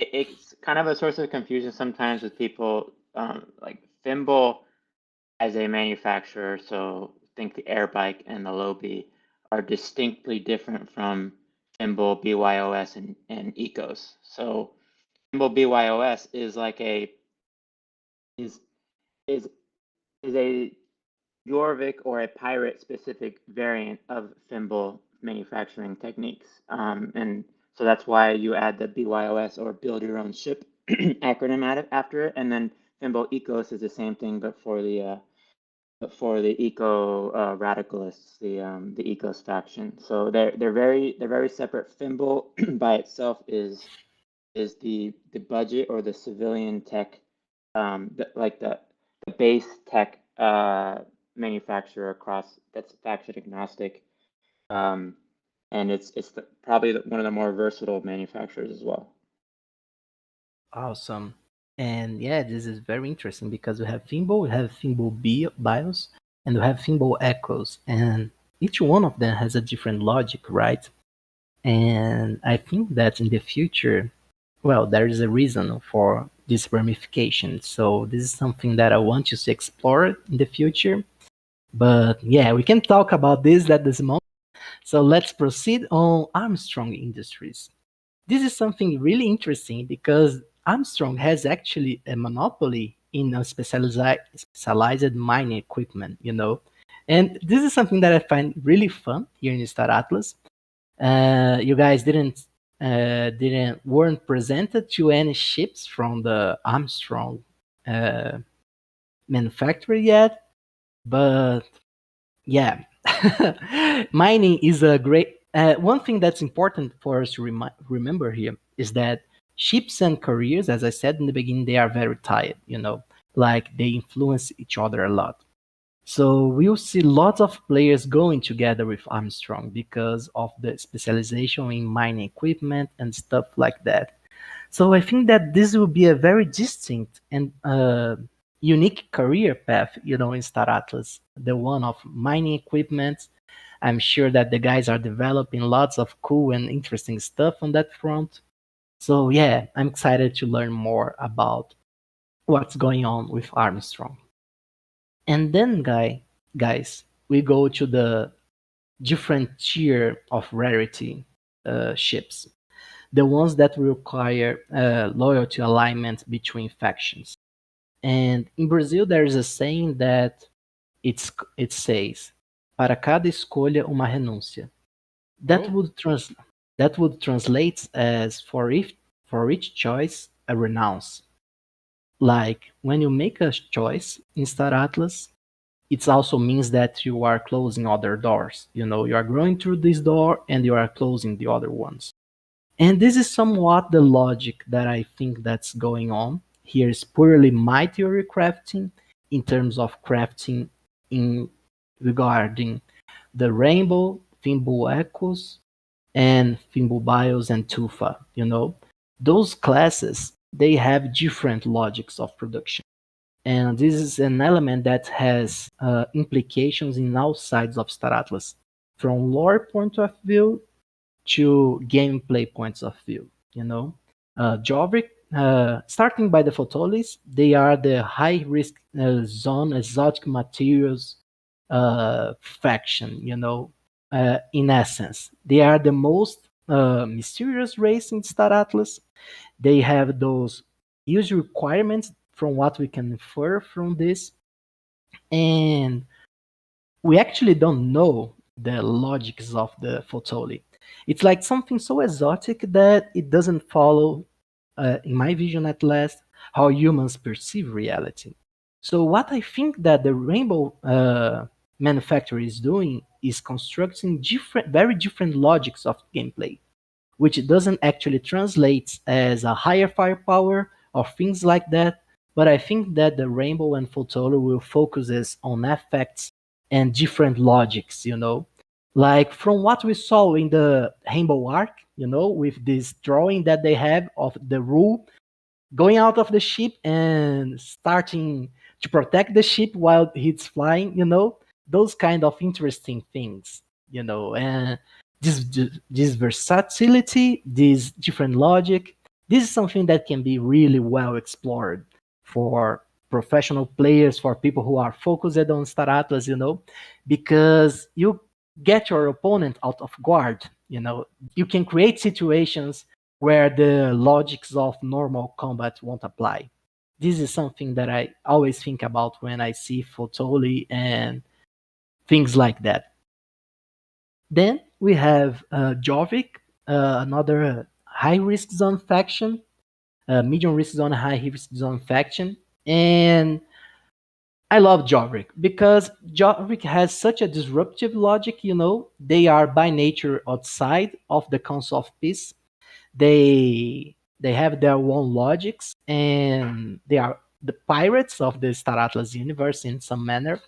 It's kind of a source of confusion sometimes with people. Like Thimble as a manufacturer, so think the Air Bike and the Lobi are distinctly different from Thimble, BYOS, and Ecos. So Thimble BYOS is like a is is is a Jorvik or a pirate specific variant of Thimble manufacturing techniques. And so that's why you add the BYOS or build your own ship acronym after it. And then Thimble Ecos is the same thing, but for the eco radicalists, the Ecos faction. So they're very separate. Thimble by itself is the budget or the civilian tech, like the base tech manufacturer across that's faction agnostic, and it's probably one of the more versatile manufacturers as well. Awesome. And yeah, this is very interesting because we have Thimble BIOS, and we have Thimble Echoes, and each one of them has a different logic, right? And I think that in the future, well, there is a reason for this ramification. So this is something that I want you to explore in the future. But yeah, we can talk about this at this moment. So let's proceed on Armstrong Industries. This is something really interesting because Armstrong has actually a monopoly in a specialized mining equipment. And this is something that I find really fun here in Star Atlas. You guys weren't presented to any ships from the Armstrong uh, manufacturer yet, but yeah, mining is a great. One thing that's important for us to remember here is that ships and careers, as I said in the beginning, they are very tied. Like they influence each other a lot. So we'll see lots of players going together with Armstrong because of the specialization in mining equipment and stuff like that. So I think that this will be a very distinct and unique career path, in Star Atlas. The one of mining equipment. I'm sure that the guys are developing lots of cool and interesting stuff on that front. So yeah, I'm excited to learn more about what's going on with Armstrong. And then, guys, we go to the different tier of rarity ships, the ones that require loyalty alignment between factions. And in Brazil, there is a saying that it says, "Para cada escolha uma renúncia." That Oh. would translate as for each choice a renounce. Like when you make a choice in Star Atlas, it also means that you are closing other doors. You are going through this door and you are closing the other ones. And this is somewhat the logic that I think that's going on. Here is purely my theory crafting in terms of crafting in regarding the rainbow, Thimble Echoes, and Thimble Bios and Tufa. Those classes, they have different logics of production. And this is an element that has implications in all sides of Star Atlas, from lore point of view to gameplay points of view. Jorvik, starting by the Photolis, they are the high risk zone exotic materials faction. In essence, they are the most mysterious race in Star Atlas. They have those huge requirements from what we can infer from this. And we actually don't know the logics of the Fotoli. It's like something so exotic that it doesn't follow, in my vision at least, how humans perceive reality. So what I think that the Rainbow manufacturer is doing is constructing very different logics of gameplay, which doesn't actually translate as a higher firepower or things like that. But I think that the Rainbow and Fotolo will focus on effects and different logics, Like from what we saw in the Rainbow Arc, with this drawing that they have of the rule going out of the ship and starting to protect the ship while it's flying, those kind of interesting things, and this versatility, this different logic, this is something that can be really well explored for professional players, for people who are focused on Star Atlas, because you get your opponent out of guard, you can create situations where the logics of normal combat won't apply. This is something that I always think about when I see Fotoli and things like that. Then we have Jovic, another high risk zone faction, medium risk zone, high risk zone faction. And I love Jovic because Jovic has such a disruptive logic, They are by nature outside of the Council of Peace. They have their own logics, and they are the pirates of the Star Atlas universe in some manner.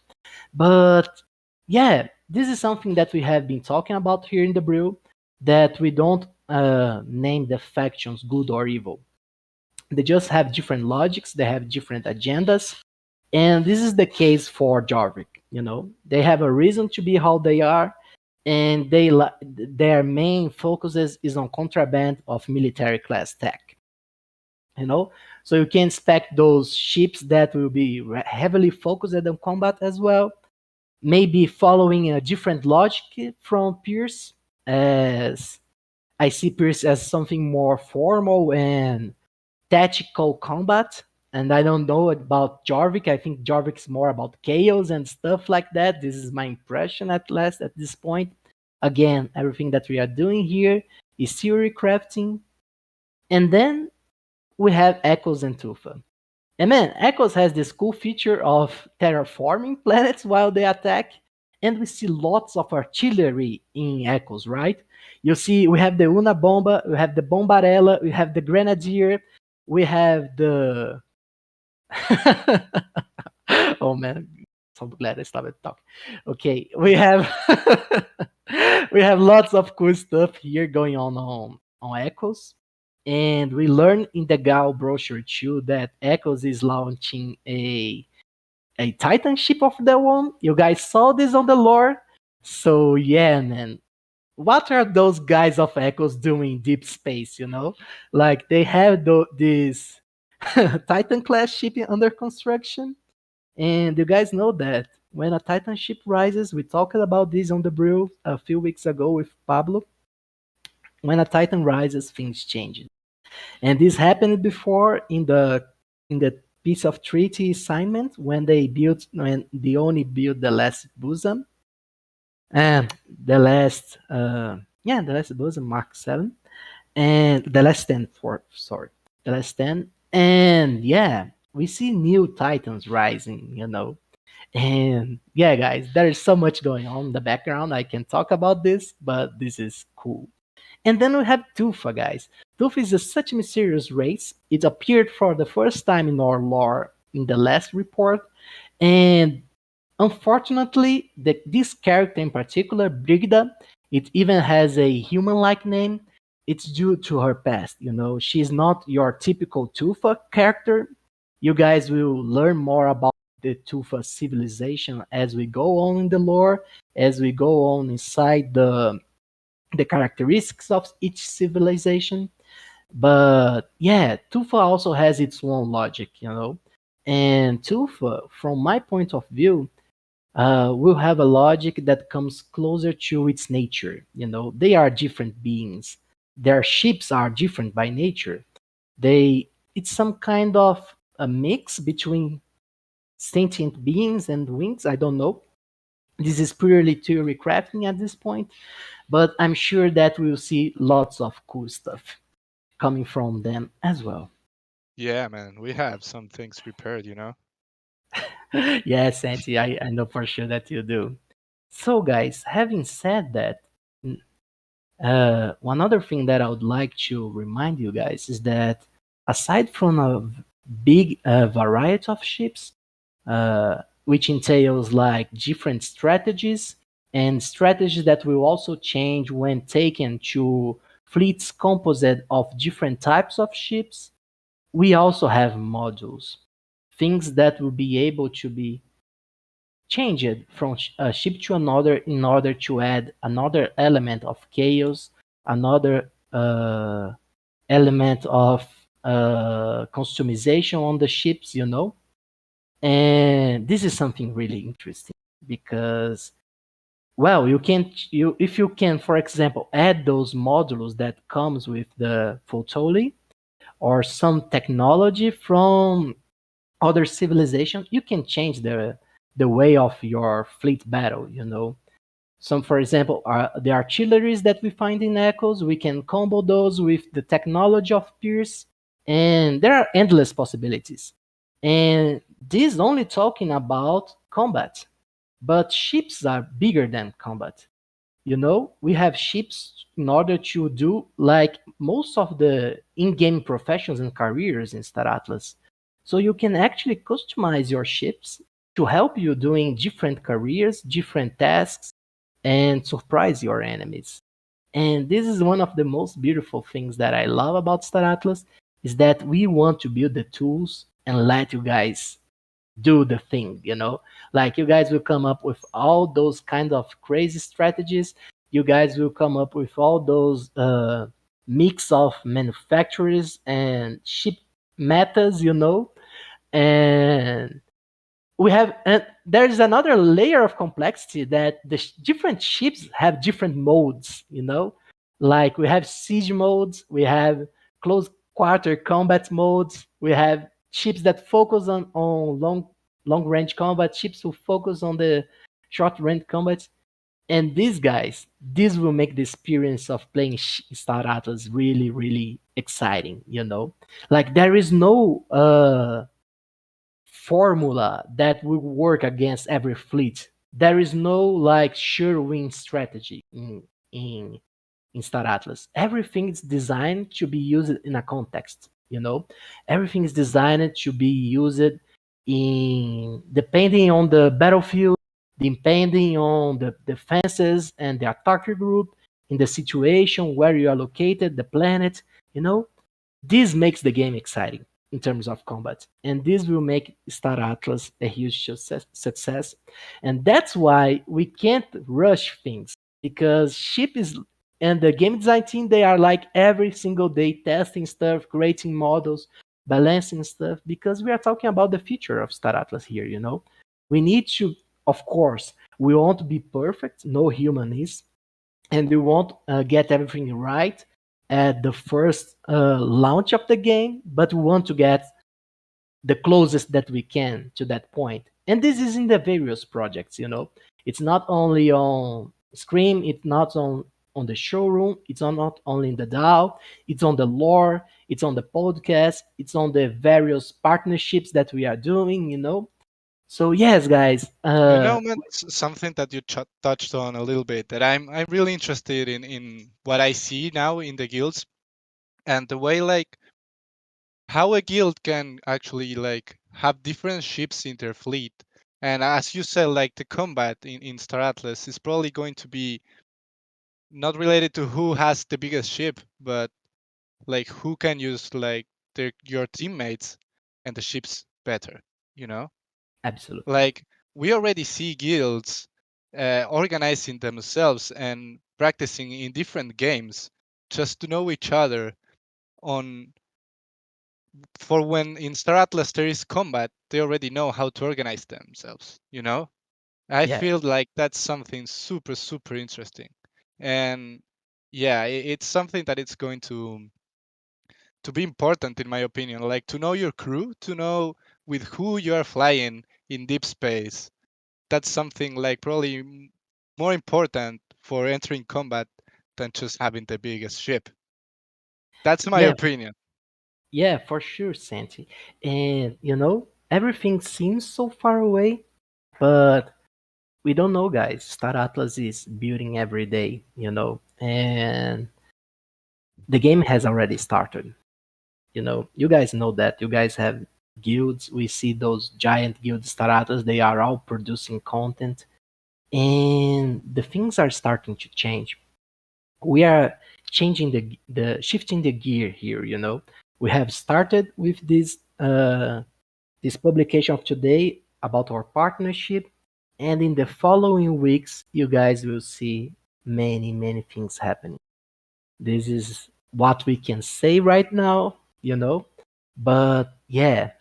But yeah, this is something that we have been talking about here in the Brew, that we don't name the factions good or evil. They just have different logics, they have different agendas, and this is the case for Jarvik. They have a reason to be how they are, and their main focus is on contraband of military class tech. So you can expect those ships that will be heavily focused on combat as well, maybe following a different logic from Pierce, as I see Pierce as something more formal and tactical combat. And I don't know about Jarvik. I think Jarvik is more about chaos and stuff like that. This is my impression at last at this point. Again, everything that we are doing here is theory crafting. And then we have Echoes and Tufa. And man, Echoes has this cool feature of terraforming planets while they attack. And we see lots of artillery in Echoes, right? You see, we have the Una Bomba, we have the Bombarella, we have the Grenadier, we have the oh man, so glad I stopped talking. Okay, we have we have lots of cool stuff here going on Echoes, and we learn in the Gal brochure too that Echoes is launching a Titan ship of their own. You guys saw this on the lore, so yeah, man. What are those guys of Echoes doing in deep space? Like they have this Titan class ship under construction. And you guys know that when a Titan ship rises, we talked about this on the Brew a few weeks ago with Pablo. When a Titan rises, things change. And this happened before in the piece of treaty assignment when they only built the last bosom and the last bosom Mark 7 and the last 10 for sorry the last 10. And yeah, we see new Titans rising, and yeah, guys, there is so much going on in the background. I can talk about this, but this is cool. And then we have Tufa, guys. Tufa is such a mysterious race. It appeared for the first time in our lore in the last report, and unfortunately, this character in particular, Brigida, it even has a human-like name. It's due to her past. She's not your typical Tufa character. You guys will learn more about the Tufa civilization as we go on in the lore, as we go on inside the characteristics of each civilization. But yeah, Tufa also has its own logic, And Tufa, from my point of view, will have a logic that comes closer to its nature. They are different beings. Their ships are different by nature. It's some kind of a mix between sentient beings and wings. I don't know. This is purely theory crafting at this point, but I'm sure that we'll see lots of cool stuff coming from them as well. Yeah, man, we have some things prepared, you know? Yes, Santi, I know for sure that you do. So, guys, having said that, one other thing that I would like to remind you guys is that aside from a big variety of ships, which entails like different strategies and strategies that will also change when taken to fleets composite of different types of ships, we also have modules, things that will be able to be changed from a ship to another in order to add another element of chaos, another element of customization on the ships, you know. And this is something really interesting because, well, you if you can, for example, add those modules that comes with the Photoli or some technology from other civilizations, you can change the way of your fleet battle, you know. Some, for example, are the artilleries that we find in Echoes. We can combo those with the technology of Pierce, and there are endless possibilities. And this only talking about combat, but ships are bigger than combat. You know, we have ships in order to do like most of the in-game professions and careers in Star Atlas. So you can actually customize your ships to help you doing different careers, different tasks, and surprise your enemies. And this is one of the most beautiful things that I love about Star Atlas is that we want to build the tools and let you guys do the thing, you know? Like you guys will come up with all those kind of crazy strategies. You guys will come up with all those mix of manufacturers and ship metas, you know? And we have and there is another layer of complexity that the different ships have different modes, you know, like we have siege modes, we have close quarter combat modes, we have ships that focus on long range combat, ships who focus on the short range combat. And these guys, this will make the experience of playing Star Atlas really really exciting, you know. Like there is no formula that will work against every fleet. There is no like sure win strategy in in Star Atlas. Everything is designed to be used in a context. You know, everything is designed to be used in depending on the battlefield, depending on the defenses and the attacker group, in the situation where you are located, the planet. You know, this makes the game exciting in terms of combat, and this will make Star Atlas a huge success. And that's why we can't rush things because ship is and the game design team they are like every single day testing stuff, creating models, balancing stuff because we are talking about the future of Star Atlas here. You know, we need to, of course, we won't be perfect. No human is, and we won't get everything right at the first launch of the game, but we want to get the closest that we can to that point. And this is in the various projects, you know. It's not only on Scream, it's not on the showroom, it's not only in the DAO, it's on the lore, it's on the podcast, it's on the various partnerships that we are doing, you know. So yes, guys. You know, man, something that you touched on a little bit that I'm really interested in what I see now in the guilds and the way like how a guild can actually like have different ships in their fleet. And as you said, like the combat in Star Atlas is probably going to be not related to who has the biggest ship, but like who can use like your teammates and the ships better, you know? Absolutely. Like we already see guilds organizing themselves and practicing in different games just to know each other on for when in Star Atlas there is combat, they already know how to organize themselves, you know? I Yeah. feel like that's something super, super interesting. And yeah, it's something that it's going to be important in my opinion, like to know your crew, to know with who you are flying in deep space, that's something like probably more important for entering combat than just having the biggest ship. That's my Yeah, opinion. yeah, for sure, Santi. And everything seems so far away, but we don't know, guys. Star Atlas is building every day, and the game has already started. You guys know that. You guys have guilds. We see those giant guild Star Atlas. They are all producing content, and the things are starting to change. We are changing the shifting the gear here. We have started with this publication of today about our partnership, and in the following weeks, you guys will see many things happening. This is what we can say right now, but yeah,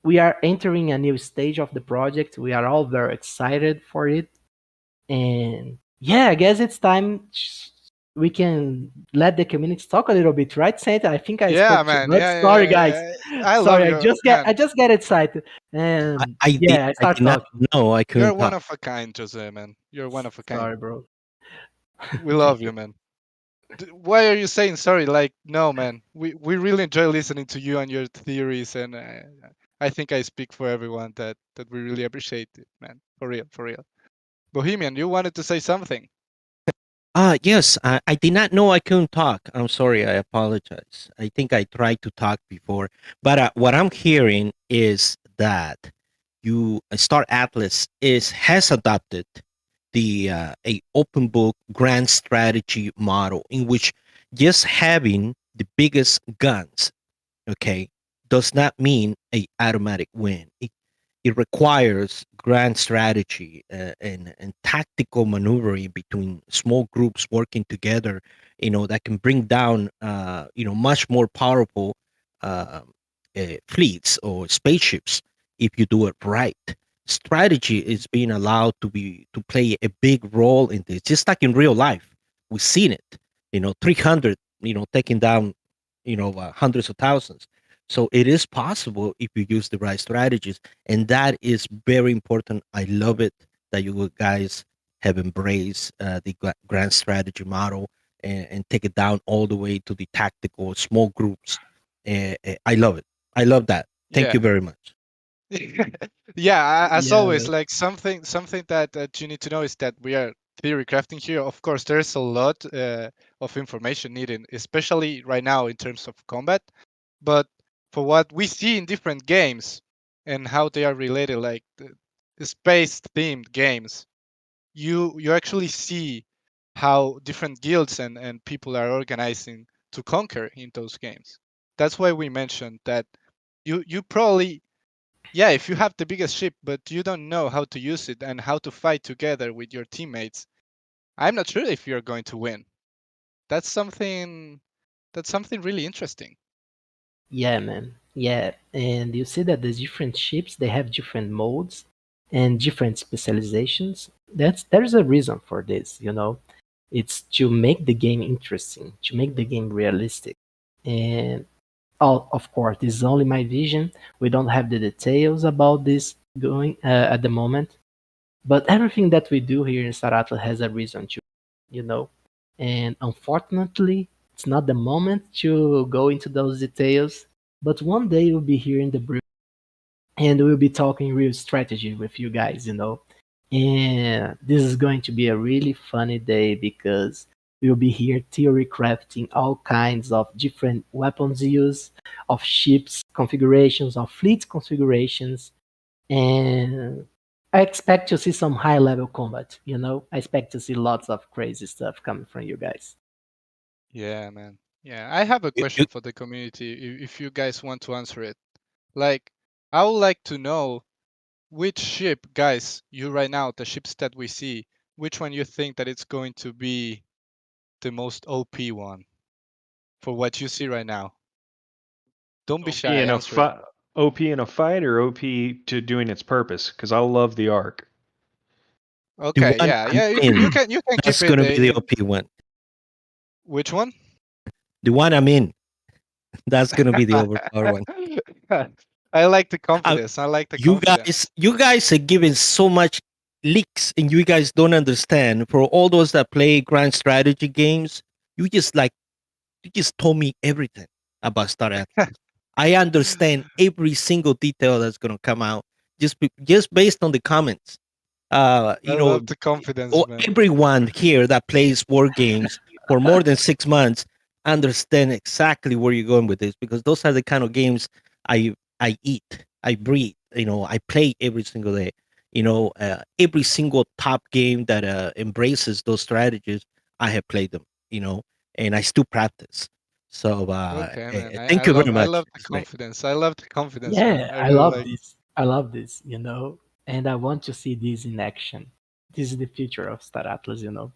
we are entering a new stage of the project. We are all very excited for it, and yeah, I guess it's time we can let the community talk a little bit, right, Santa? I think I Yeah, spoke too man. much. Yeah, Sorry, yeah, guys. yeah, yeah. I love Sorry, you, I man. just get excited, and yeah, I I start did not talking. know I You're couldn't one talk. of a kind, Jose, man. You're one of a kind. Sorry, bro. We love Thank you, you. man. Why are you saying sorry? Like, no, man. We really enjoy listening to you and your theories, and I think I speak for everyone that we really appreciate it, man. For real, for real. Bohemian, you wanted to say something? Yes, I did not know I couldn't talk. I'm sorry. I apologize. I think I tried to talk before, but what I'm hearing is that Star Atlas has adopted the a open book grand strategy model in which just having the biggest guns, okay, does not mean a automatic win. It requires grand strategy and tactical maneuvering between small groups working together, that can bring down much more powerful uh, fleets or spaceships if you do it right. Strategy is being allowed to play a big role in this, just like in real life. We've seen it, 300, taking down, hundreds of thousands. So it is possible if you use the right strategies, and that is very important. I love it that you guys have embraced the grand strategy model and take it down all the way to the tactical small groups. I love it. I love that. Thank you Yeah. very much. Yeah, as Yeah, always, like something that you need to know is that we are theory crafting here. Of course, there's a lot of information needed, especially right now in terms of combat. But for what we see in different games and how they are related, like the space-themed games, you actually see how different guilds and people are organizing to conquer in those games. That's why we mentioned that you probably, yeah, if you have the biggest ship but you don't know how to use it and how to fight together with your teammates, I'm not sure if you're going to win. That's something really interesting. Yeah, man. Yeah, and you see that the different ships they have different modes and different specializations. There's a reason for this, It's to make the game interesting, to make the game realistic. And of course, this is only my vision. We don't have the details about this going at the moment, but everything that we do here in Saratla has a reason to, you know. And unfortunately, it's not the moment to go into those details. But one day we'll be here in the Brew and we'll be talking real strategy with you guys. And this is going to be a really funny day because we'll be here theory crafting all kinds of different weapons use, of ships configurations, of fleet configurations, and I expect to see some high level combat. I expect to see lots of crazy stuff coming from you guys. Yeah, man. Yeah, I have a question for the community if you guys want to answer it. Like, I would like to know which ship, guys, you right now, the ships that we see, which one you think that it's going to be the most OP one for what you see right now? Don't be shy, answer it. OP in a fight or OP to doing its purpose? Because I love the arc. The Okay, one yeah, I'm yeah, you in, can that's keep it gonna be the in OP one. which one? The one I'm in, that's gonna be the overpowered one. I like the confidence. I like the confidence. You guys are giving so much leaks, and you guys don't understand. For all those that play grand strategy games, you just told me everything about Star Atlas. I understand every single detail that's gonna come out just based on the comments. I You know, love the confidence, man. everyone here that plays war games for more than 6 months understand exactly where you're going with this, because those are the kind of games I eat, I breathe. You know, I play every single day. You know, every single top game that embraces those strategies, I have played them. You know, and I still practice. So Okay, man. thank you very I much. love the It's great. confidence. I love the confidence, man. Yeah, I I really love like. this. I love this, you know, and I want to see this in action. This is the future of Star Atlas, you know.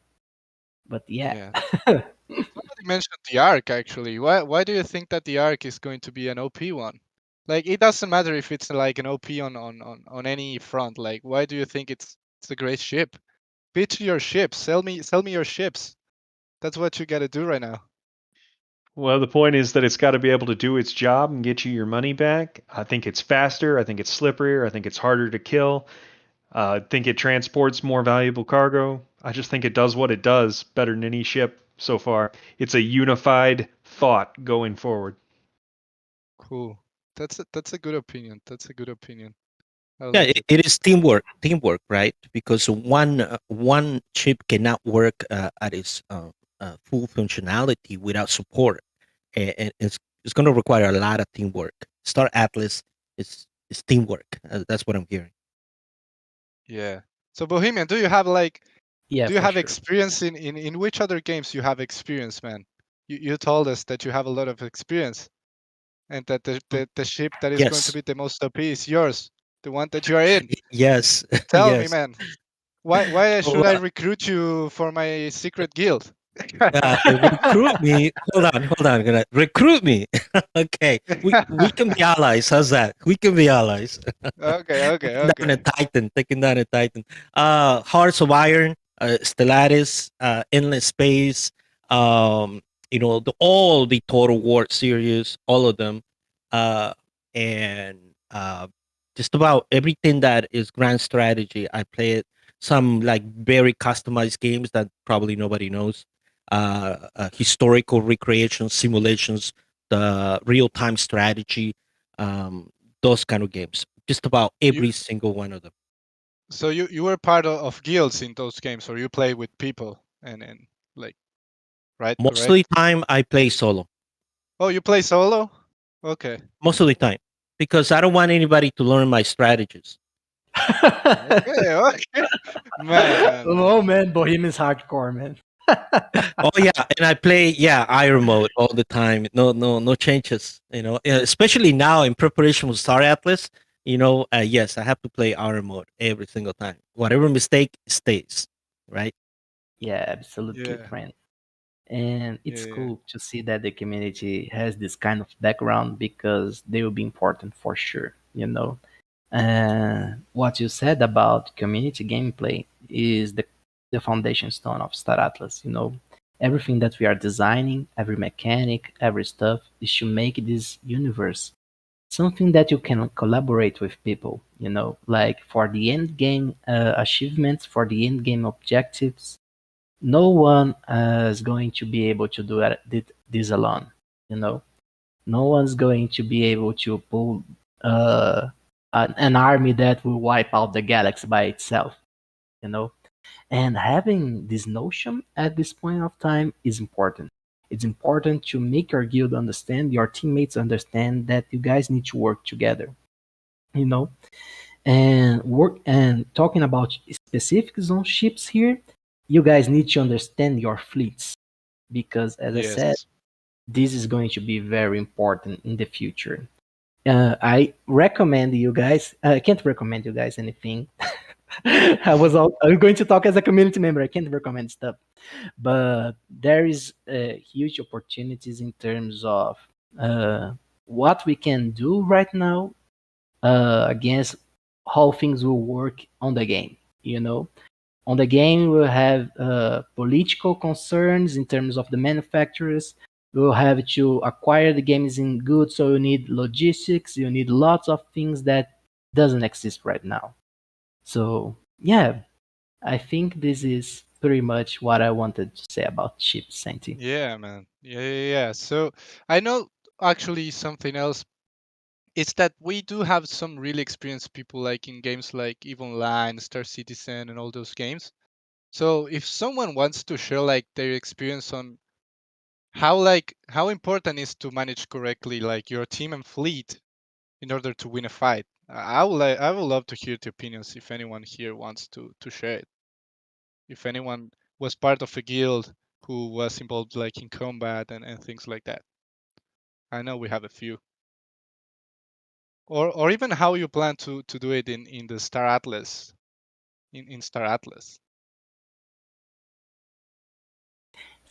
But yeah. Yeah. Somebody mentioned the arc actually. Why do you think that the arc is going to be an OP one? Like it doesn't matter if it's like an OP on any front. Like why do you think it's a great ship? Pitch your ships. Sell me your ships. That's what you got to do right now. Well, the point is that it's got to be able to do its job and get you your money back. I think it's faster. I think it's slipperier. I think it's harder to kill. I think it transports more valuable cargo. I just think it does what it does better than any ship so far. It's a unified thought going forward. Cool. That's a good opinion. That's a good opinion. I Yeah, like it. it is teamwork, right? Because one chip cannot work at its full functionality without support, and it's going to require a lot of teamwork. Star Atlas is teamwork. That's what I'm hearing. Yeah. So Bohemian, do you have like Yeah, do you for have sure. experience in which other games you have experience, man? You told us that you have a lot of experience and that the ship that is going to Yes, be the most OP is yours, the one that you are in. yes, Tell me, yes. man, why So, should I recruit you for my secret guild? recruit me. Hold on. Gonna recruit me. Okay, we can be allies. How's that? We can be allies. Okay, Taking down a okay. Titan. Taking down a Titan. Hearts of Iron, Stellaris, Endless Space. You know, all the Total War series, all of them, and just about everything that is grand strategy. I play it. Some like very customized games that probably nobody knows. Historical recreation simulations, the real time strategy, um, those kind of games. Just about You every single one of them. so you were part of guilds in those games, or you play with people and like right, Most of the correct? time, I play solo. Oh, you play solo? Okay. Most of the time, because I don't want anybody to learn my strategies. Okay, okay. Oh Man. man, Bohemian's hardcore, man. Oh yeah, and I play Iron mode all the time. No changes. You know, especially now in preparation for Star Atlas. You know, yes, I have to play Iron mode every single time. Whatever mistake stays, right? Yeah, absolutely, Yeah. friend. And it's Yeah. cool to see that the community has this kind of background because they will be important for sure, you know. What you said about community gameplay is the foundation stone of Star Atlas, you know. Everything that we are designing, every mechanic, every stuff is to make this universe something that you can collaborate with people, you know, like for the end game achievements, for the end game objectives. No one is going to be able to do this alone, you know. No one's going to be able to pull uh, an army that will wipe out the galaxy by itself, you know. And having this notion at this point of time is important. It's important to make your guild understand, your teammates understand that you guys need to work together, you know. And work and talking about specifics on ships here, you guys need to understand your fleets because, as I said, Yes. this is going to be very important in the future. I recommend you guys. I can't recommend you guys anything. I'm going to talk as a community member. I can't recommend stuff, but there is huge opportunities in terms of what we can do right now against how things will work on the game. You know, on the game we'll have political concerns in terms of the manufacturers. You have to acquire the games in good, so you need logistics, you need lots of things that doesn't exist right now. So yeah, I think this is pretty much what I wanted to say about chips, Santi. Yeah, man. Yeah. So I know actually something else. It's that we do have some really experienced people like in games like EVE Online, Star Citizen, and all those games. So if someone wants to share like their experience on how important is to manage correctly like your team and fleet in order to win a fight, I would love to hear the opinions if anyone here wants to share it. If anyone was part of a guild who was involved like in combat and things like that. I know we have a few. Or even how you plan to do it in the Star Atlas. In Star Atlas.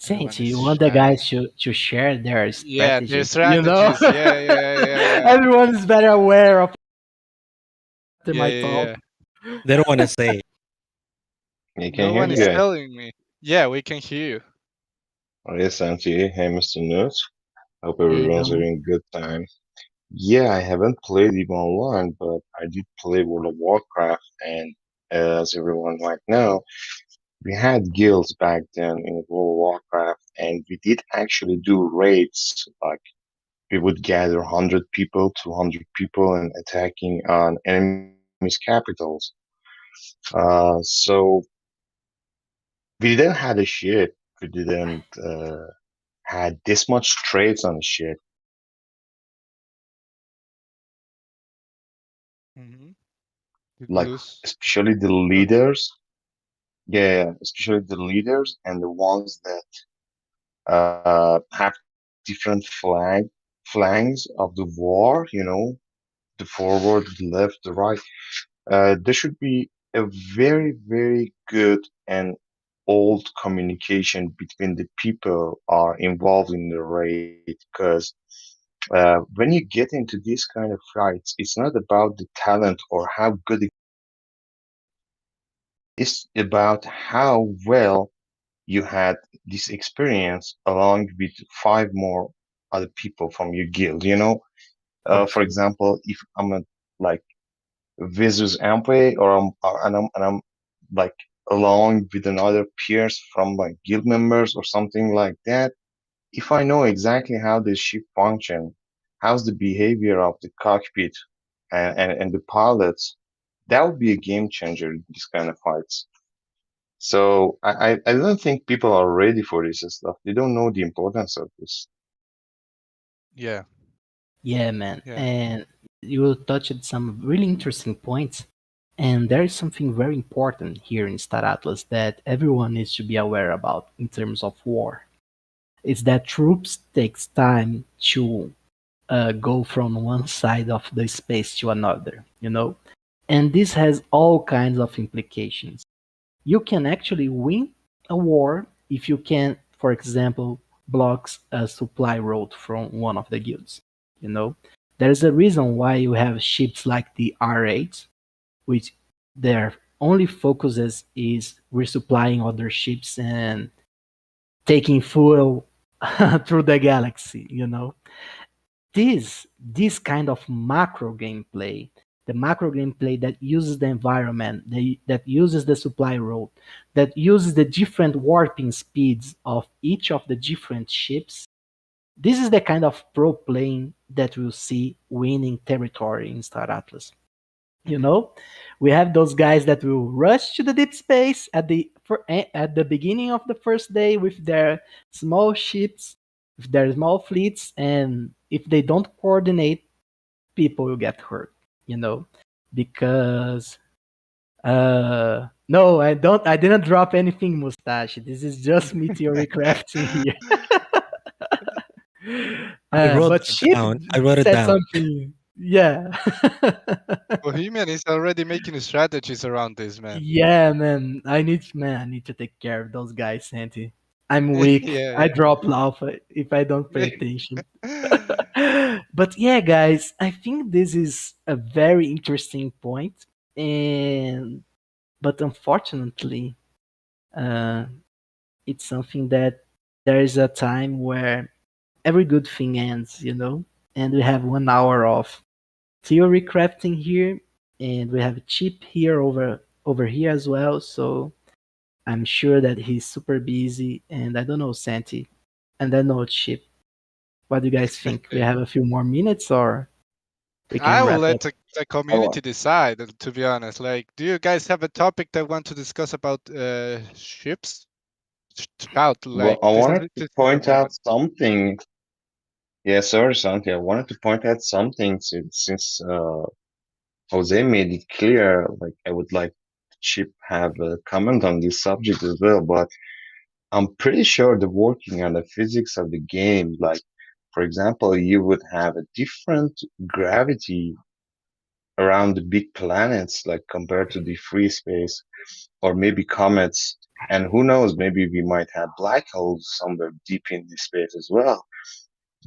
Anyone Santi, is you want the shy. guys to share their Yeah, their strategies, you know? strategies. Yeah. Everyone is very aware of Yeah, my yeah, talk. yeah. They don't want to say it. You can No hear one me, is guys. telling me. Yeah, we can hear you. Oh, yes, Santi. Hey, Mr. Nuts. Hope Hey, everyone's Dom. having a good time. Yeah, I haven't played even online, but I did play World of Warcraft, and as everyone might know, we had guilds back then in World of Warcraft, and we did actually do raids. Like we would gather 100 people, 200 people, and attacking on enemies' capitals. So we didn't have a ship. We didn't had this much trades on the ship. Mm-hmm. Did we Like lose? especially the Go ahead. leaders. Yeah, especially the leaders and the ones that have different flanks of the war. The forward, the left, the right. There should be a very, very good and old communication between the people are involved in the raid because when you get into these kind of fights, it's not about the talent or how good it's about how well you had this experience along with five more other people from your guild. For Okay. example, if I'm a like Vizus Ampe or I'm like along with another peers from like guild members or something like that, if I know exactly how this ship function, how's the behavior of the cockpit and the pilots, that would be a game changer in this kind of fights. So I don't think people are ready for this stuff. They don't know the importance of this. Yeah, Yeah, man. yeah. And you touched some really interesting points. And there is something very important here in Star Atlas that everyone needs to be aware about in terms of war. It's that troops takes time to go from one side of the space to another, you know? And this has all kinds of implications. You can actually win a war if you can, for example, blocks a supply road from one of the guilds. You know, there's a reason why you have ships like the R8, which their only focus is resupplying other ships and taking fuel through the galaxy. You know, this kind of macro gameplay, the macro gameplay that uses the environment, that uses the supply road, that uses the different warping speeds of each of the different ships, this is the kind of pro playing that we'll see winning territory in Star Atlas. You Mm-hmm. know, we have those guys that will rush to the deep space at the beginning of the first day with their small ships, with their small fleets, and if they don't coordinate, people will get hurt. You know, because no, I didn't drop anything, Mustache. This is just meteoric crafting here. I wrote But it Ship down. I wrote it said down. something. Yeah. Bohemian is already making strategies around this, man. Yeah, man, I need to take care of those guys, Santi. I'm weak. I Yeah, drop lava if I don't pay attention. But yeah, guys, I think this is a very interesting point, and but unfortunately, uh, it's something that there is a time where every good thing ends, and we have 1 hour of theory crafting here, and we have Chip here over here as well. So I'm sure that he's super busy, and I don't know Santi, and I know Chip. What do you guys think? We have a few more minutes, or we I can will wrap let up? the community decide, to be honest. Like, do you guys have a topic that want to discuss about ships? Shout, Well, like, I this wanted to is the point out moment. something. Yeah, sorry, Santi. I wanted to point out something since Jose made it clear. Like, I would like Chip have a comment on this subject as well. But I'm pretty sure the working and the physics of the game, like, for example, you would have a different gravity around the big planets, like compared to the free space, or maybe comets. And who knows, maybe we might have black holes somewhere deep in the space as well.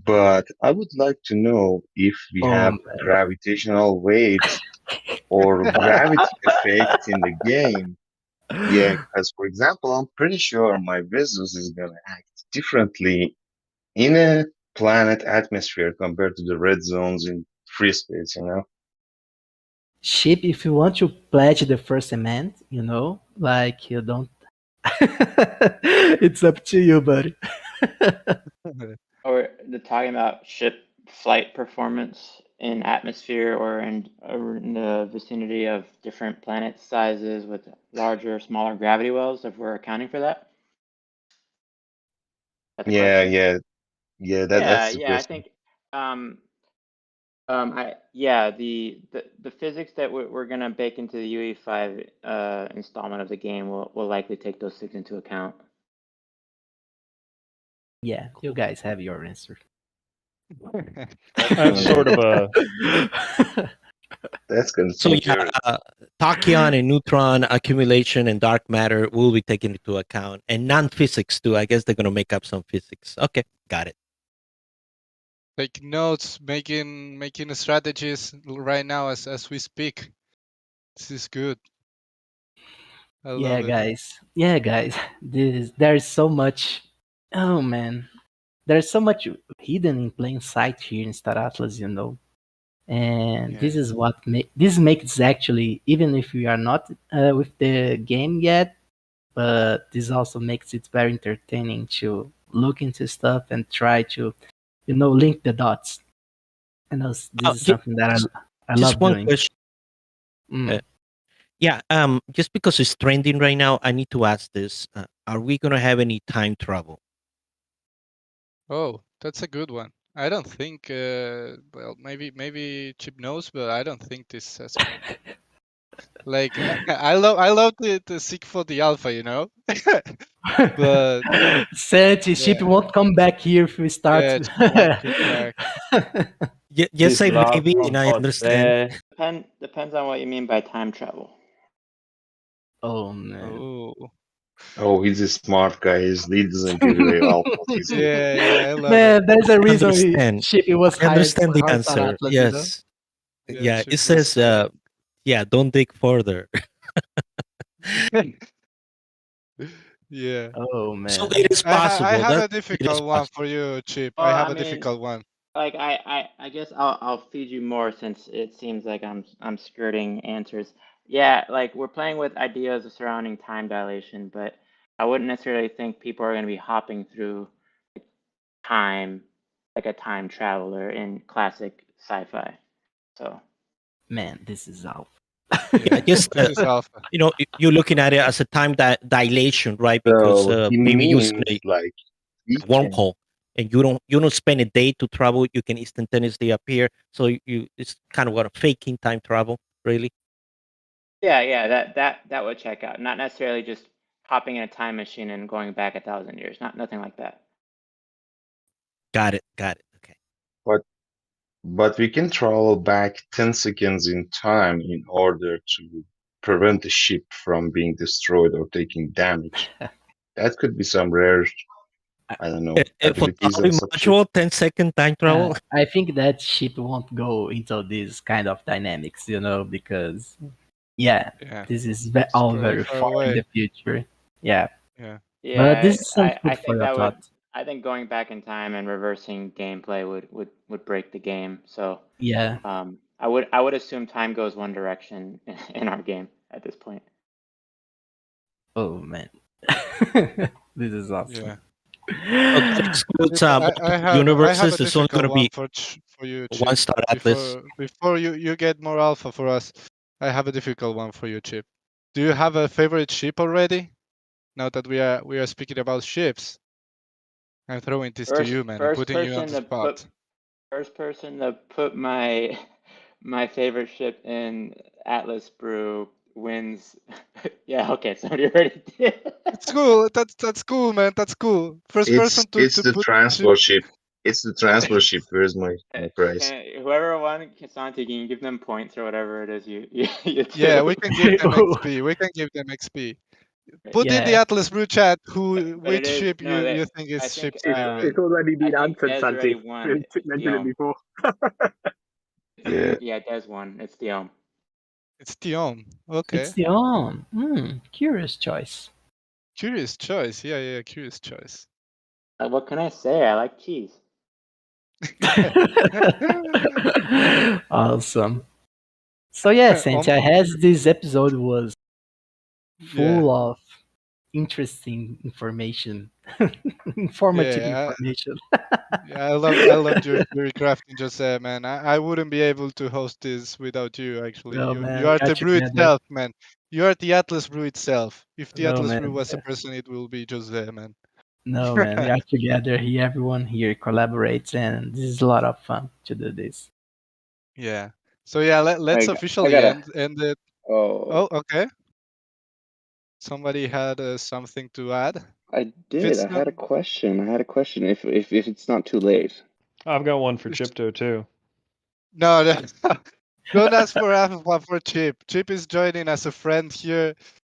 But I would like to know if we Oh have man. gravitational waves or gravity effects in the game. Yeah, because for example, I'm pretty sure my Vesus is gonna act differently in a planet atmosphere compared to the red zones in free space, you know? Chip, if you want to pledge the first amendment, like you don't. It's up to you, buddy. Or they're talking about ship flight performance in atmosphere or in the vicinity of different planet sizes with larger or smaller gravity wells, if we're accounting for that. That's the Yeah, question. yeah, yeah, Yeah, that's the yeah, I question. think yeah, the physics that we're gonna bake into the UE5 installment of the game will likely take those things into account. Yeah, you guys have your answer. I have sort of a That's gonna So take yeah, care of tachyon and neutron accumulation and dark matter will be taken into account, and non-physics too. I guess they're gonna make up some physics. Okay, got it. Take notes, making strategies right now as we speak. This is good. I Yeah, love it. guys. Yeah, guys. There's so much. Oh man, there's so much hidden in plain sight here in Star Atlas, And this Yeah. is what this makes actually, even if we are not with the game yet, but this also makes it very entertaining to look into stuff and try to, link the dots. And this is something that I Just love one doing. question. Mm. Yeah, just because it's trending right now, I need to ask this: are we gonna have any time travel? Oh, that's a good one. I don't think. Well, maybe Chip knows, but I don't think this has. Like, I love to seek for the alpha, but Santi, Ship yeah, won't come back here if we start. yeah, Chip won't kick back. Just This say love maybe, from and I understand. Jose. Depends on what you mean by time travel. Oh man. Oh, Oh, he's a smart guy. He doesn't give away all what he's doing. yeah, I love it. Man, there's a I reason understand. Ship was I hired understand the for Star answer. Atlas, Yes. Yeah, Yeah, it Chip was says, hired. yeah, don't dig further. Yeah. Oh So man. it is I possible. have That a it is difficult one possible. for you, Chip. I Well, have I a mean, difficult one. like I guess I'll feed you more since it seems like I'm skirting answers. Yeah, like we're playing with ideas surrounding time dilation, but I wouldn't necessarily think people are going to be hopping through time like a time traveler in classic sci-fi. So Man, this is out. Yeah, just This is alpha. you're looking at it as a time dilation, right? Because So he maybe using means a like we can. wormhole, and you don't spend a day to travel. You can instantaneously appear. So it's kind of what a faking time travel, really. yeah, that would check out. Not necessarily just hopping in a time machine and going back 1,000 years. Nothing like that. Got it. Got it. Okay. But but we can travel back 10 seconds in time in order to prevent the ship from being destroyed or taking damage. That could be some rare, I don't know, For the abilities only of some ship. module, 10-second time travel. I think that Ship won't go into this kind of dynamics, because yeah, Yeah. this is It's all very very far far in away. the future. Yeah. Yeah. But Yeah, this is some I food for think your that would thought. I think going back in time and reversing gameplay would break the game. So Yeah. I would assume time goes one direction in our game at this point. Oh man, this is awesome. Yeah. Okay, so it's I multiple have universes. a It's only difficult going to one be for you, Chip. one star atlas. Before you get more alpha for us, I have a difficult one for you, Chip. Do you have a favorite ship already? Now that we are speaking about ships, I'm throwing this to you, man. I'm putting you on the spot. First person to put my my favorite ship in Atlas Brew wins. Yeah, okay, somebody already did. It's cool. That's cool, man. That's cool. First person It's to the put the ship. transfer ship. It's the transfer ship. Where's my prize? Whoever won, Santi, can you give them points or whatever it is you do? Yeah, we can give them XP. We can give them XP. Put in the Yeah. Atlas Brew chat But it which is ship no that you think I is think ship's favorite. It's already been I think answered, Des Santi. already won. It's Mentioned it Diom. before. Yeah. Yeah, Des won. It's Diom. It's Dion. Okay. It's the on. Curious choice. Curious choice. Yeah, curious choice. What can I say? I like cheese. Awesome. So yeah, Santi, I has this episode was full of interesting information, informative information. Yeah, I loved your crafting, Jose, man. I wouldn't be able to host this without you. Actually, No, you man, you we are are the brew together. itself, man. You are the Atlas Brew itself. If the No, Atlas Brew man. was a person, it will be Jose, man. No, man, we are together here. Everyone here collaborates, and this is a lot of fun to do this. Yeah. So yeah, let's officially end it. Oh, okay. Somebody had something to add. I did. I had a question. If it's not too late. I've got one for Chipto too. No, don't ask for alpha for Chip. Chip is joining as a friend here.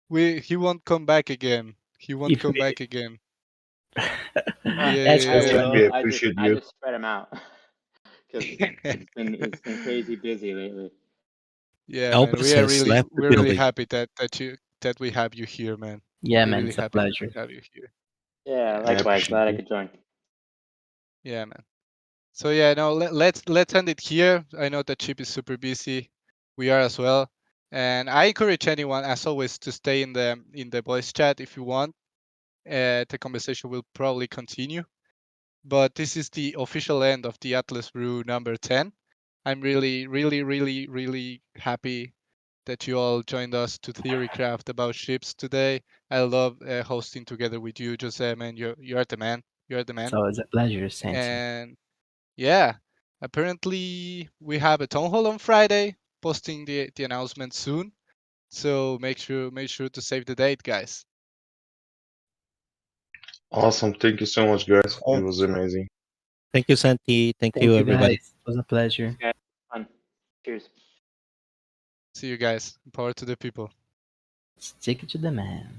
He won't come back again. He won't come back again. That's I funny. will. I just spread them out because it's been crazy busy lately. Yeah, man. Elvis has left the We're really building. happy that we have you here, man. Yeah, We're man, really it's a happy that pleasure. we have you here. Yeah, Yeah. likewise. Glad I could join. Yeah, man. So yeah, no, let's end it here. I know that Chip is super busy. We are as well. And I encourage anyone, as always, to stay in the voice chat if you want. The conversation will probably continue. But this is the official end of the Atlas Brew number 10. I'm really, really, really, really happy that you all joined us to Theorycraft about ships today. I love hosting together with you, Jose, man. You are the man. You are the man. So it's a pleasure, Santi. And yeah, apparently we have a town hall on Friday, posting the announcement soon. So make sure to save the date, guys. Awesome. Thank you so much, guys. It was amazing. Thank you, Santi. Thank you, everybody. Guys. It was a pleasure. Fun. Cheers. See you guys. Power to the people. Stick it to the man.